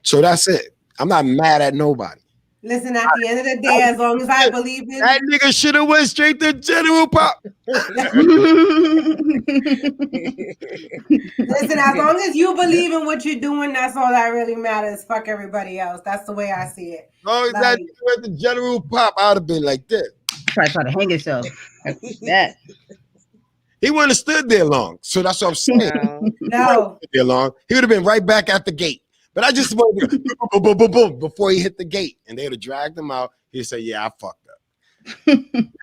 So that's it. I'm not mad at nobody. Listen, at the end of the day, as long as I believe in that nigga should have went straight to General Pop. Listen, as long as you believe in what you're doing, that's all that really matters. Fuck everybody else. That's the way I see it. As long as that nigga went to General Pop, I would have been like this. Try to hang himself. That. He wouldn't have stood there long. So that's what I'm saying. No. There long. He would have been right back at the gate. But I just wanted to boom, boom, boom, boom, before he hit the gate. And they would have dragged him out. He'd say, yeah, I fucked up.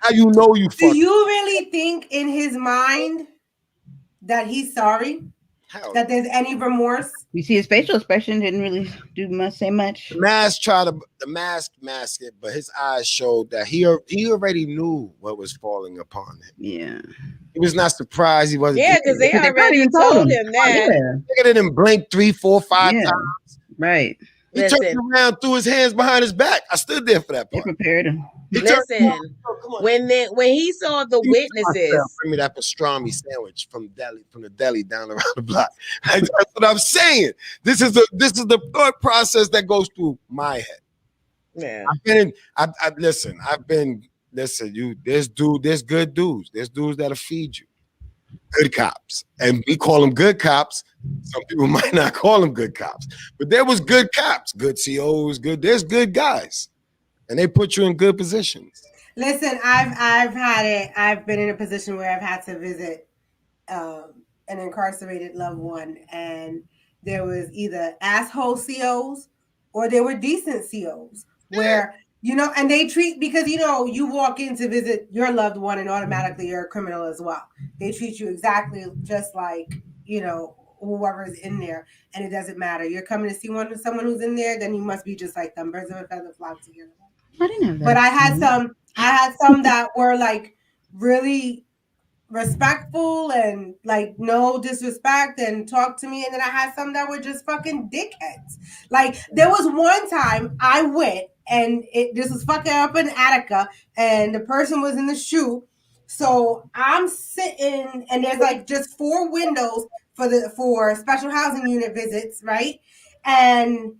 How you know you fucked up? Do you really think in his mind that he's sorry? That there's any remorse? You see his facial expression didn't really say much. The mask masked it, but his eyes showed that he already knew what was falling upon him. Yeah. He was not surprised. He wasn't. Yeah, because they already told him that. Nigga didn't blink 3, 4, 5 times. Right. He turned around, threw his hands behind his back. I stood there for that part. They prepared him. Listen, when he saw the witnesses, bring me that pastrami sandwich from the deli down around the block. That's what I'm saying. This is the thought process that goes through my head. Yeah. There's good dudes. There's dudes that'll feed you. Good cops. And we call them good cops. Some people might not call them good cops. But there was good cops, good COs, there's good guys. And they put you in good positions. Listen, I've been in a position where I've had to visit an incarcerated loved one, and there was either asshole COs or there were decent COs where, you know, and they treat, because, you know, you walk in to visit your loved one and automatically you're a criminal as well. They treat you exactly just like, you know, whoever's in there, and it doesn't matter. You're coming to see someone who's in there, then you must be just like them. Birds of a feather flock together. I didn't have that. But I had some that were like really respectful and like no disrespect and talk to me, and then I had some that were just fucking dickheads. Like there was one time I went and this was fucking up in Attica, and the person was in the shoe. So I'm sitting and there's like just 4 windows for special housing unit visits, right? And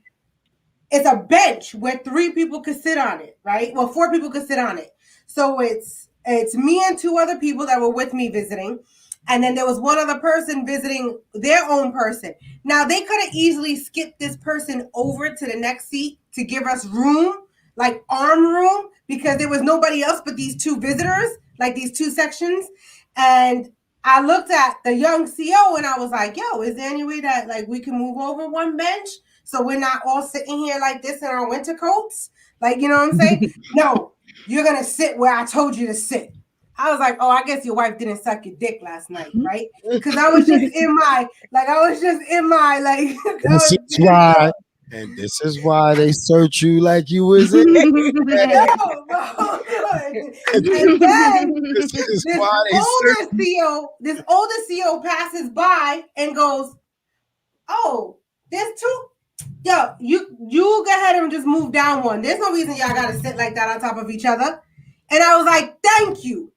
it's a bench where 3 people could sit on it, right? Well, 4 people could sit on it. So it's me and 2 other people that were with me visiting. And then there was one other person visiting their own person. Now, they could have easily skipped this person over to the next seat to give us room, like arm room, because there was nobody else but these 2 visitors, like these 2 sections. And I looked at the young CO and I was like, yo, is there any way that like we can move over one bench so we're not all sitting here like this in our winter coats? Like, you know what I'm saying? No, you're going to sit where I told you to sit. I was like, oh, I guess your wife didn't suck your dick last night, right? Because I was just in my, This is why, and this is why they search you like you was in. No. And then This is this why they search older CO passes by and goes, oh, there's 2. Yo, you go ahead and just move down one. There's no reason y'all gotta sit like that on top of each other. And I was like, thank you,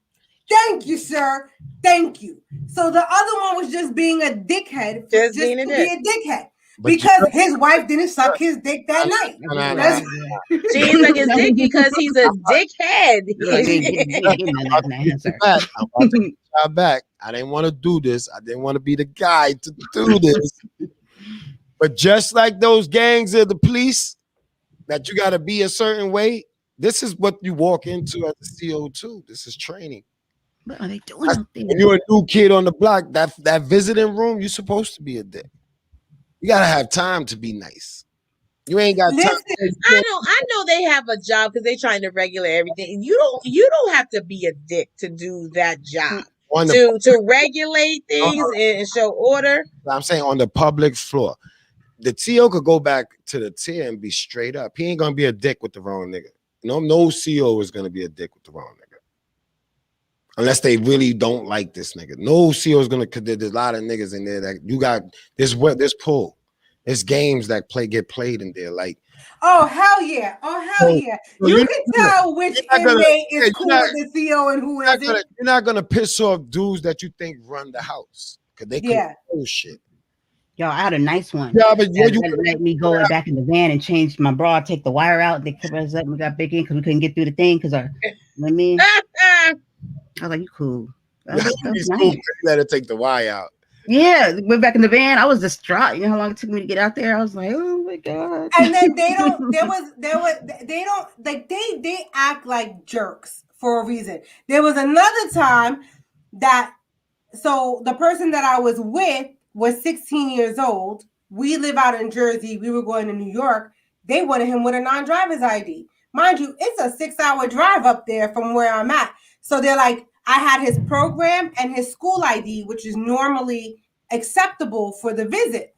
sir, thank you. So the other one was just being a dickhead, just being a dickhead. Because his wife didn't suck his dick that night. She didn't suck his dick because he's a dickhead. I'm about to get y'all back. I didn't want to do this. I didn't want to be the guy to do this. But just like those gangs of the police, that you got to be a certain way, this is what you walk into as a CO too. This is training. What are they doing out there? When you're a new kid on the block, that visiting room, you're supposed to be a dick. You gotta have time to be nice. You ain't got time. I know they have a job because they're trying to regulate everything. You don't have to be a dick to do that job. To regulate things and show order. I'm saying on the public floor. The TO could go back to the tier and be straight up. He ain't gonna be a dick with the wrong nigga. No CO is gonna be a dick with the wrong nigga. Unless they really don't like this nigga. No CO is gonna, cause there's a lot of niggas in there that you got this pull. There's games that get played in there. Like, oh hell yeah. You can tell which inmate is cool with the CO and who isn't. You're not gonna piss off dudes that you think run the house. Cause they control shit. Yo, I had a nice one. Yeah, but you let me go back in the van and change my bra, take the wire out. They kept us up. We got big in because we couldn't get through the thing because I was like, you cool. That was nice. Let it take the wire out. Yeah, went back in the van. I was distraught. You know how long it took me to get out there? I was like, oh my God. And then they act like jerks for a reason. There was another time that, so the person that I was with was 16 years old. We live out in Jersey. We were going to New York. They wanted him with a non-driver's ID. Mind you, it's a 6-hour drive up there from where I'm at. So they're like, I had his program and his school ID, which is normally acceptable for the visit.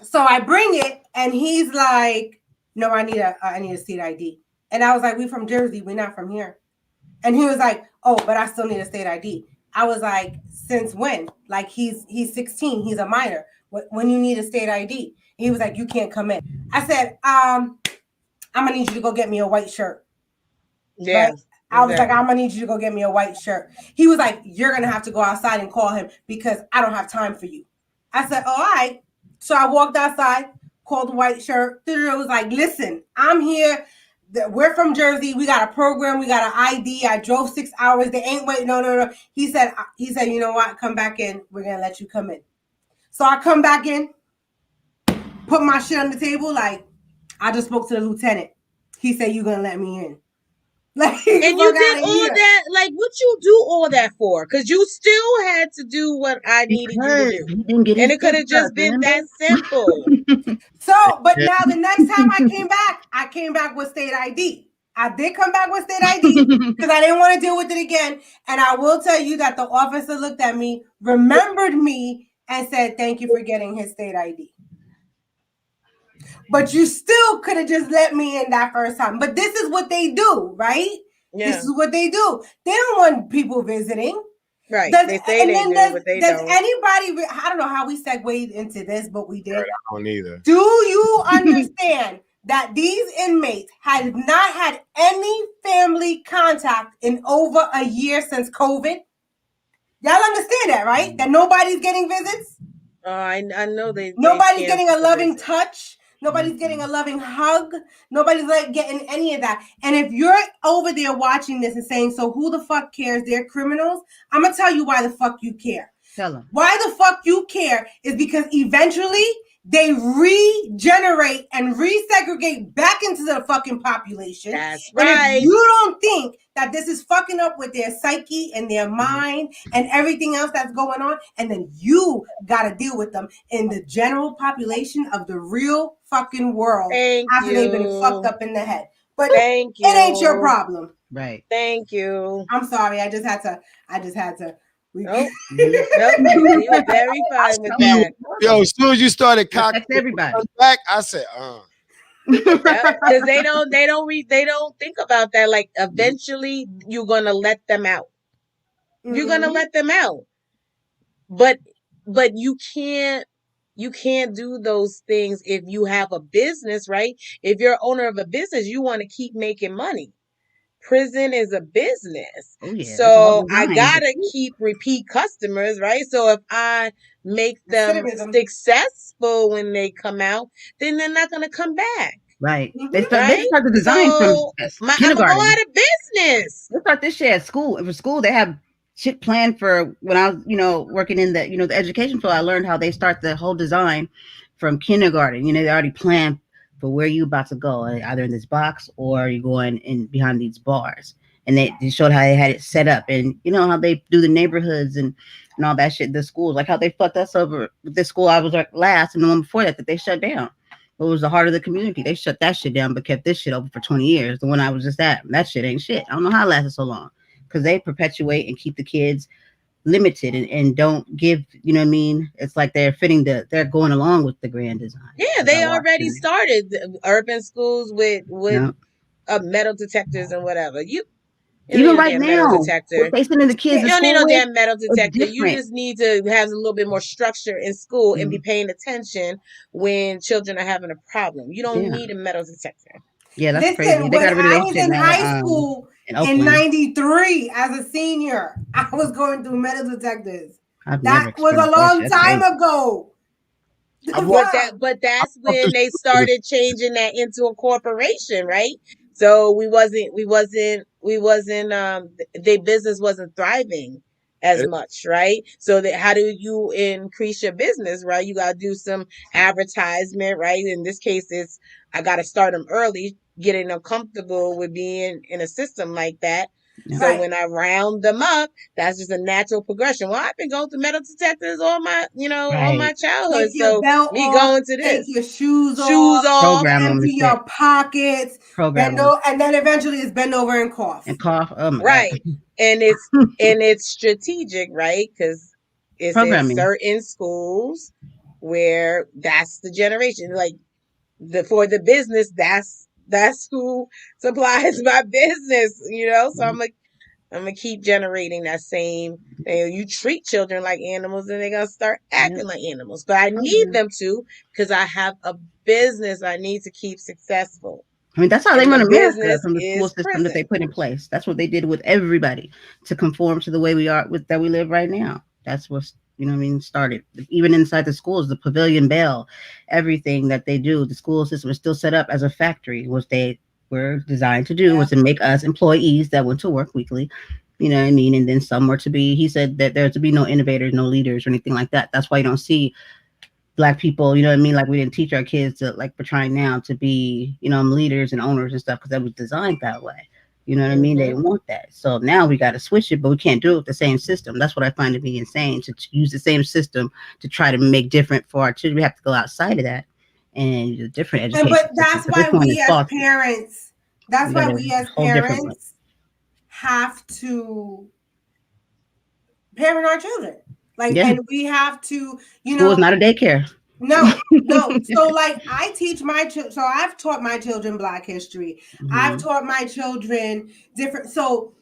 So I bring it and he's like, no, I need a state ID. And I was like, we from Jersey. We're not from here. And he was like, oh, but I still need a state ID. I was like, since when? Like he's 16, he's a minor. When you need a state ID? He was like, you can't come in. I said, I'm gonna need you to go get me a white shirt. Yeah. Right? I was like, I'm gonna need you to go get me a white shirt. He was like, you're gonna have to go outside and call him because I don't have time for you. I said, all right. So I walked outside, called the white shirt. It was like, listen, I'm here. We're from Jersey. We got a program. We got an ID. I drove 6 hours. They ain't waiting. No. He said, you know what? Come back in. We're going to let you come in. So I come back in, put my shit on the table. Like, I just spoke to the lieutenant. He said, you're going to let me in. Like, And you fuck did outta all here. that. Like, what you do all that for? Because you still had to do what I needed you to Because do. he didn't get And his it could dick have just sucked, been remember? that simple. So, but now the next time I came back with state ID. I did come back with state ID because I didn't want to deal with it again. And I will tell you that the officer looked at me, remembered me, and said, "Thank you for getting his state ID." But you still could have just let me in that first time. But this is what they do, right? Yeah. This is what they do. They don't want people visiting. Right. Does, They say and they then do, but they does don't. anybody, I don't know how we segued into this, but we did. I don't either. Do you understand that these inmates have not had any family contact in over a year since COVID? Y'all understand that, right? That nobody's getting visits? I know they Nobody's getting a canceled the loving visit. touch. Nobody's getting a loving hug. Nobody's like getting any of that. And if you're over there watching this and saying, so who the fuck cares? They're criminals. I'm going to tell you why the fuck you care. Tell him. Why the fuck you care is because eventually they regenerate and resegregate back into the fucking population. That's And right. if you don't think that this is fucking up with their psyche and their mind and everything else that's going on, and then you got to deal with them in the general population of the real fucking world Thank after they've been you. fucked up in the head. But Thank you. it ain't your problem. Right. Thank you. I'm sorry. I just had to. Nope. Nope. You were very fine with that. Yo, as soon as you started cocking Protect everybody. back, I said, Because they don't think about that. Like, eventually you're gonna let them out. You're gonna let them out. But you can't do those things if you have a business, right? If you're owner of a business, you want to keep making money. Prison is a business. Oh, yeah, So I gotta keep repeat customers, right? So if I make them successful when they come out, then they're not gonna come back. Right. They start the design so from I'm kindergarten. gonna go out of business. They start this shit at school. For school, they have shit planned for when I was, working in the, the education field. I learned how they start the whole design from kindergarten. They already plan for where you about to go, either in this box or you're going in behind these bars. And they showed how they had it set up, and how they do the neighborhoods and all that shit. The schools, like how they fucked us over with this school I was like last, and the one before that they shut down. It was the heart of the community. They shut that shit down, but kept this shit open for 20 years. The one I was just at, that shit ain't shit. I don't know how it lasted so long, because they perpetuate and keep the kids limited and don't give, it's like they're they're going along with the grand design. Yeah, they already started urban schools with metal detectors and whatever. You even right now, metal detector. They sending the kids. You don't need no damn metal detector. You just need to have a little bit more structure in school and be paying attention when children are having a problem. You don't need a metal detector. Yeah, that's Listen, crazy. They when got rid of I that was shit in now, high school in '93 as a senior, I was going through metal detectors. That was a long time ago. But that's when they started changing that into a corporation, right? So we wasn't their business wasn't thriving as much, right? So that how do you increase your business, right? You got to do some advertisement, right? In this case, it's I got to start them early, getting them comfortable with being in a system like that. So when I round them up, that's just a natural progression. Well, I've been going through metal detectors all my, all my childhood. Take your belt me off, going to this, take your shoes off, empty your pockets, bend over, and then eventually it's bend over and cough. Oh my right. God. And it's strategic, right? Because it's in certain schools where that's the generation, like for the business, that's who supplies my business, So I'm gonna keep generating that same thing. You treat children like animals and they're gonna start acting like animals. But I need them to, because I have a business I need to keep successful. I mean, that's how they run America, from the school system prison. that they put in place. That's what they did with everybody to conform to the way we are that we live right now. That's what's started. Even inside the schools, the Pavilion Bell, everything that they do, the school system is still set up as a factory, which they were designed to do, was to make us employees that went to work weekly. You know what I mean? And then some were to be, he said that there to be no innovators, no leaders or anything like that. That's why you don't see Black people, you know what I mean? Like we didn't teach our kids to, like we're trying now to be, leaders and owners and stuff, because that was designed that way. You know what I mean? They didn't want that. So now we got to switch it, but we can't do it with the same system. That's what I find to be insane, to use the same system to try to make different for our children. We have to go outside of that and use a different education But system. that's This why one we is as faulty. parents, that's We why got we a as whole different one. parents have to parent our children. Like, Yeah. and we have to, you School is know, not a daycare. no. So like I teach my children, so I've taught my children Black history. I've taught my children different, so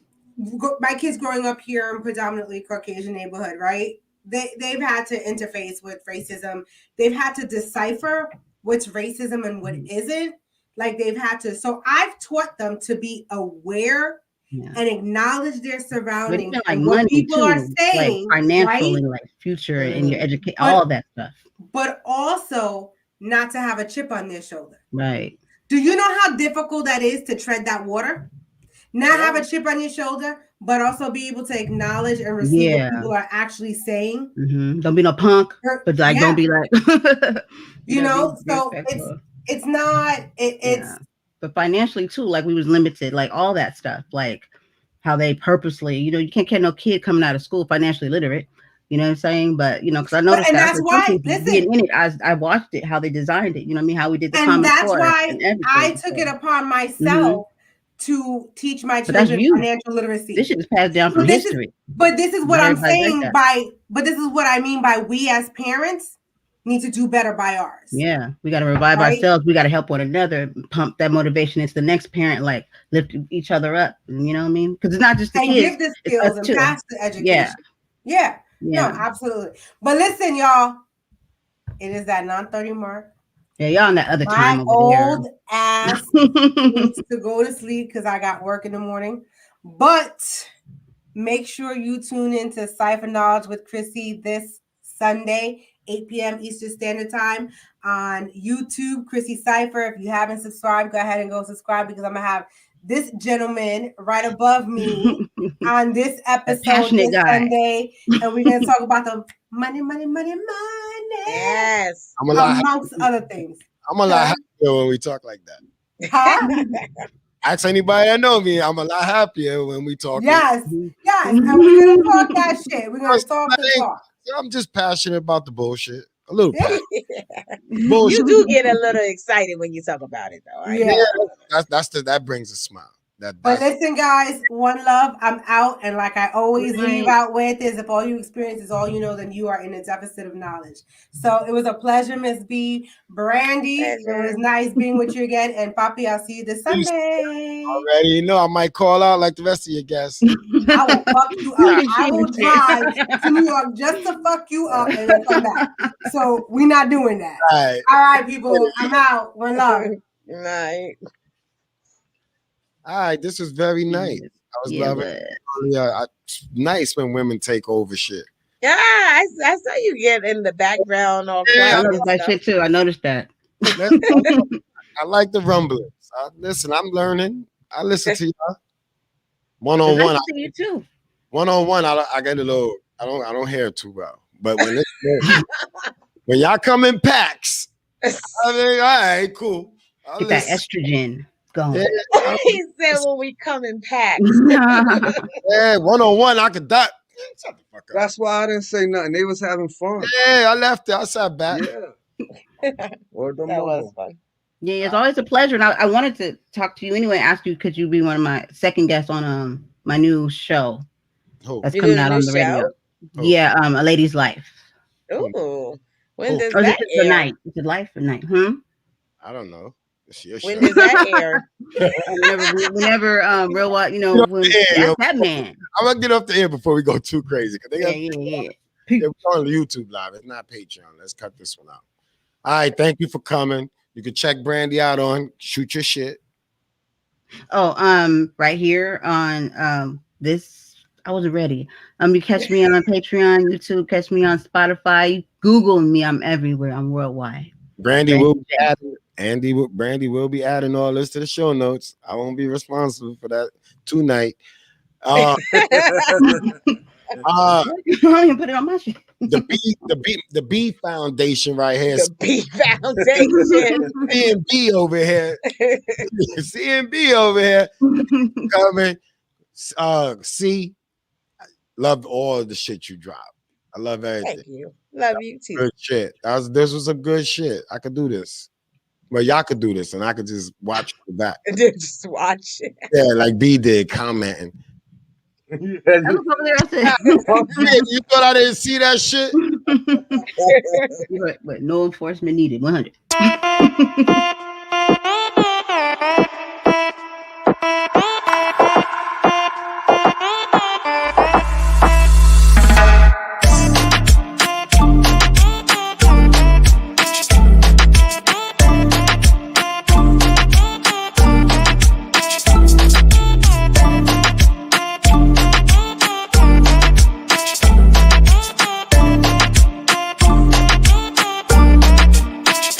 my kids growing up here in predominantly Caucasian neighborhood, right? They've had to interface with racism. They've had to decipher what's racism and what isn't. Like they've had to, so I've taught them to be aware and acknowledge their But surroundings even like and what money people are too, like saying, financial right? and like future and your education, But- all that stuff. But also not to have a chip on their shoulder. Right. Do you know how difficult that is to tread that water? Not have a chip on your shoulder, but also be able to acknowledge and receive what people are actually saying. Don't be no punk, but like don't be like you know. Be So it's not it's but financially too, like we was limited, like all that stuff, like how they purposely, you know, you can't get no kid coming out of school financially literate. You know what I'm saying? But you know, because I noticed and that that's why being in it, I watched it, how they designed it. You know what I mean? How we did the and Common that's Core why and everything. I took it upon myself to teach my children financial literacy. This shit is passed down from history. But this is what I'm saying but this is what I mean by we as parents need to do better by ours. Yeah, we got to revive ourselves. We got to help one another, pump that motivation into the next parent, like lift each other up. You know what I mean? Because it's not just the kids. Give the skills and pass the education. Yeah. No, absolutely. But listen, y'all, it is that 9:30 mark. Yeah, y'all on that other time over old ass needs to go to sleep because I got work in the morning. But make sure you tune in to Cypher Knowledge with Chrissy this Sunday, 8 p.m. Eastern Standard Time on YouTube, Chrissy Cypher. If you haven't subscribed, go ahead and go subscribe because I'm going to have this gentleman right above me on this episode this Sunday. And we're going to talk about the money. Yes. Amongst other things. I'm a lot happier when we talk like that. Huh? Ask anybody that know me, I'm a lot happier when we talk. Yes. And we're going to talk that shit. We're going to talk the talk. I'm just passionate about the bullshit. A little passionate. Bullshit. You do get a little excited when you talk about it, though. Right? Yeah, that brings a smile. But listen, guys, one love. I'm out, and like I always leave out with is, if all you experience is all you know, then you are in a deficit of knowledge. So it was a pleasure, Miss B, Brandy. It was nice being with you again, and Papi, I'll see you this Sunday. Already, you know, I might call out like the rest of your guests. I will fuck you up. I will drive to New York just to fuck you up and then come back. So we're not doing that. All right, people. I'm out. One love. Good night. All right, this was very nice. I was loving it. Nice when women take over shit. Yeah, I saw you get in the background all quiet. I noticed that shit too. I noticed that. I like the rumblings. Listen, I'm learning. I listen to y'all. One-on-one. I listen to you too. One-on-one, I get a little. I don't hear too well. But when y'all come in packs, I mean, all right, cool. Get that estrogen. Yeah. He said when we come in packs. Yeah, one-on-one, I could die. Shut the fuck up. That's why I didn't say nothing. They was having fun. Yeah, I left it. I sat back. Yeah. That was fun. Yeah, it's always a pleasure. And I wanted to talk to you anyway, ask you, could you be one of my second guests on my new show that's coming out on the radio? Yeah, A Lady's Life. Ooh. When does that air? The night. Is it life or night? I don't know. When does that air? whenever Real What, you know, that's that man. I'm gonna get off the air before we go too crazy. Yeah. We're on YouTube Live. It's not Patreon. Let's cut this one out. All right, thank you for coming. You can check Brandy out on Shoot Your Shit. Oh, right here on this. I wasn't ready. You catch me on Patreon, YouTube, catch me on Spotify, Google me. I'm everywhere. I'm worldwide. Brandy will be adding. Brandy will be adding all this to the show notes. I won't be responsible for that tonight. I don't even put it on my shit. The B Foundation right here. The B Foundation. CNB over here. CNB over here. Coming. C. Love all the shit you drop. I love everything. Thank you. Love you too. Good shit. This was a good shit. I could do this. Well, y'all could do this, and I could just watch the back. Just watch it. Yeah, like B did, commenting. I was over there. I said, You thought I didn't see that shit? but no enforcement needed. 100.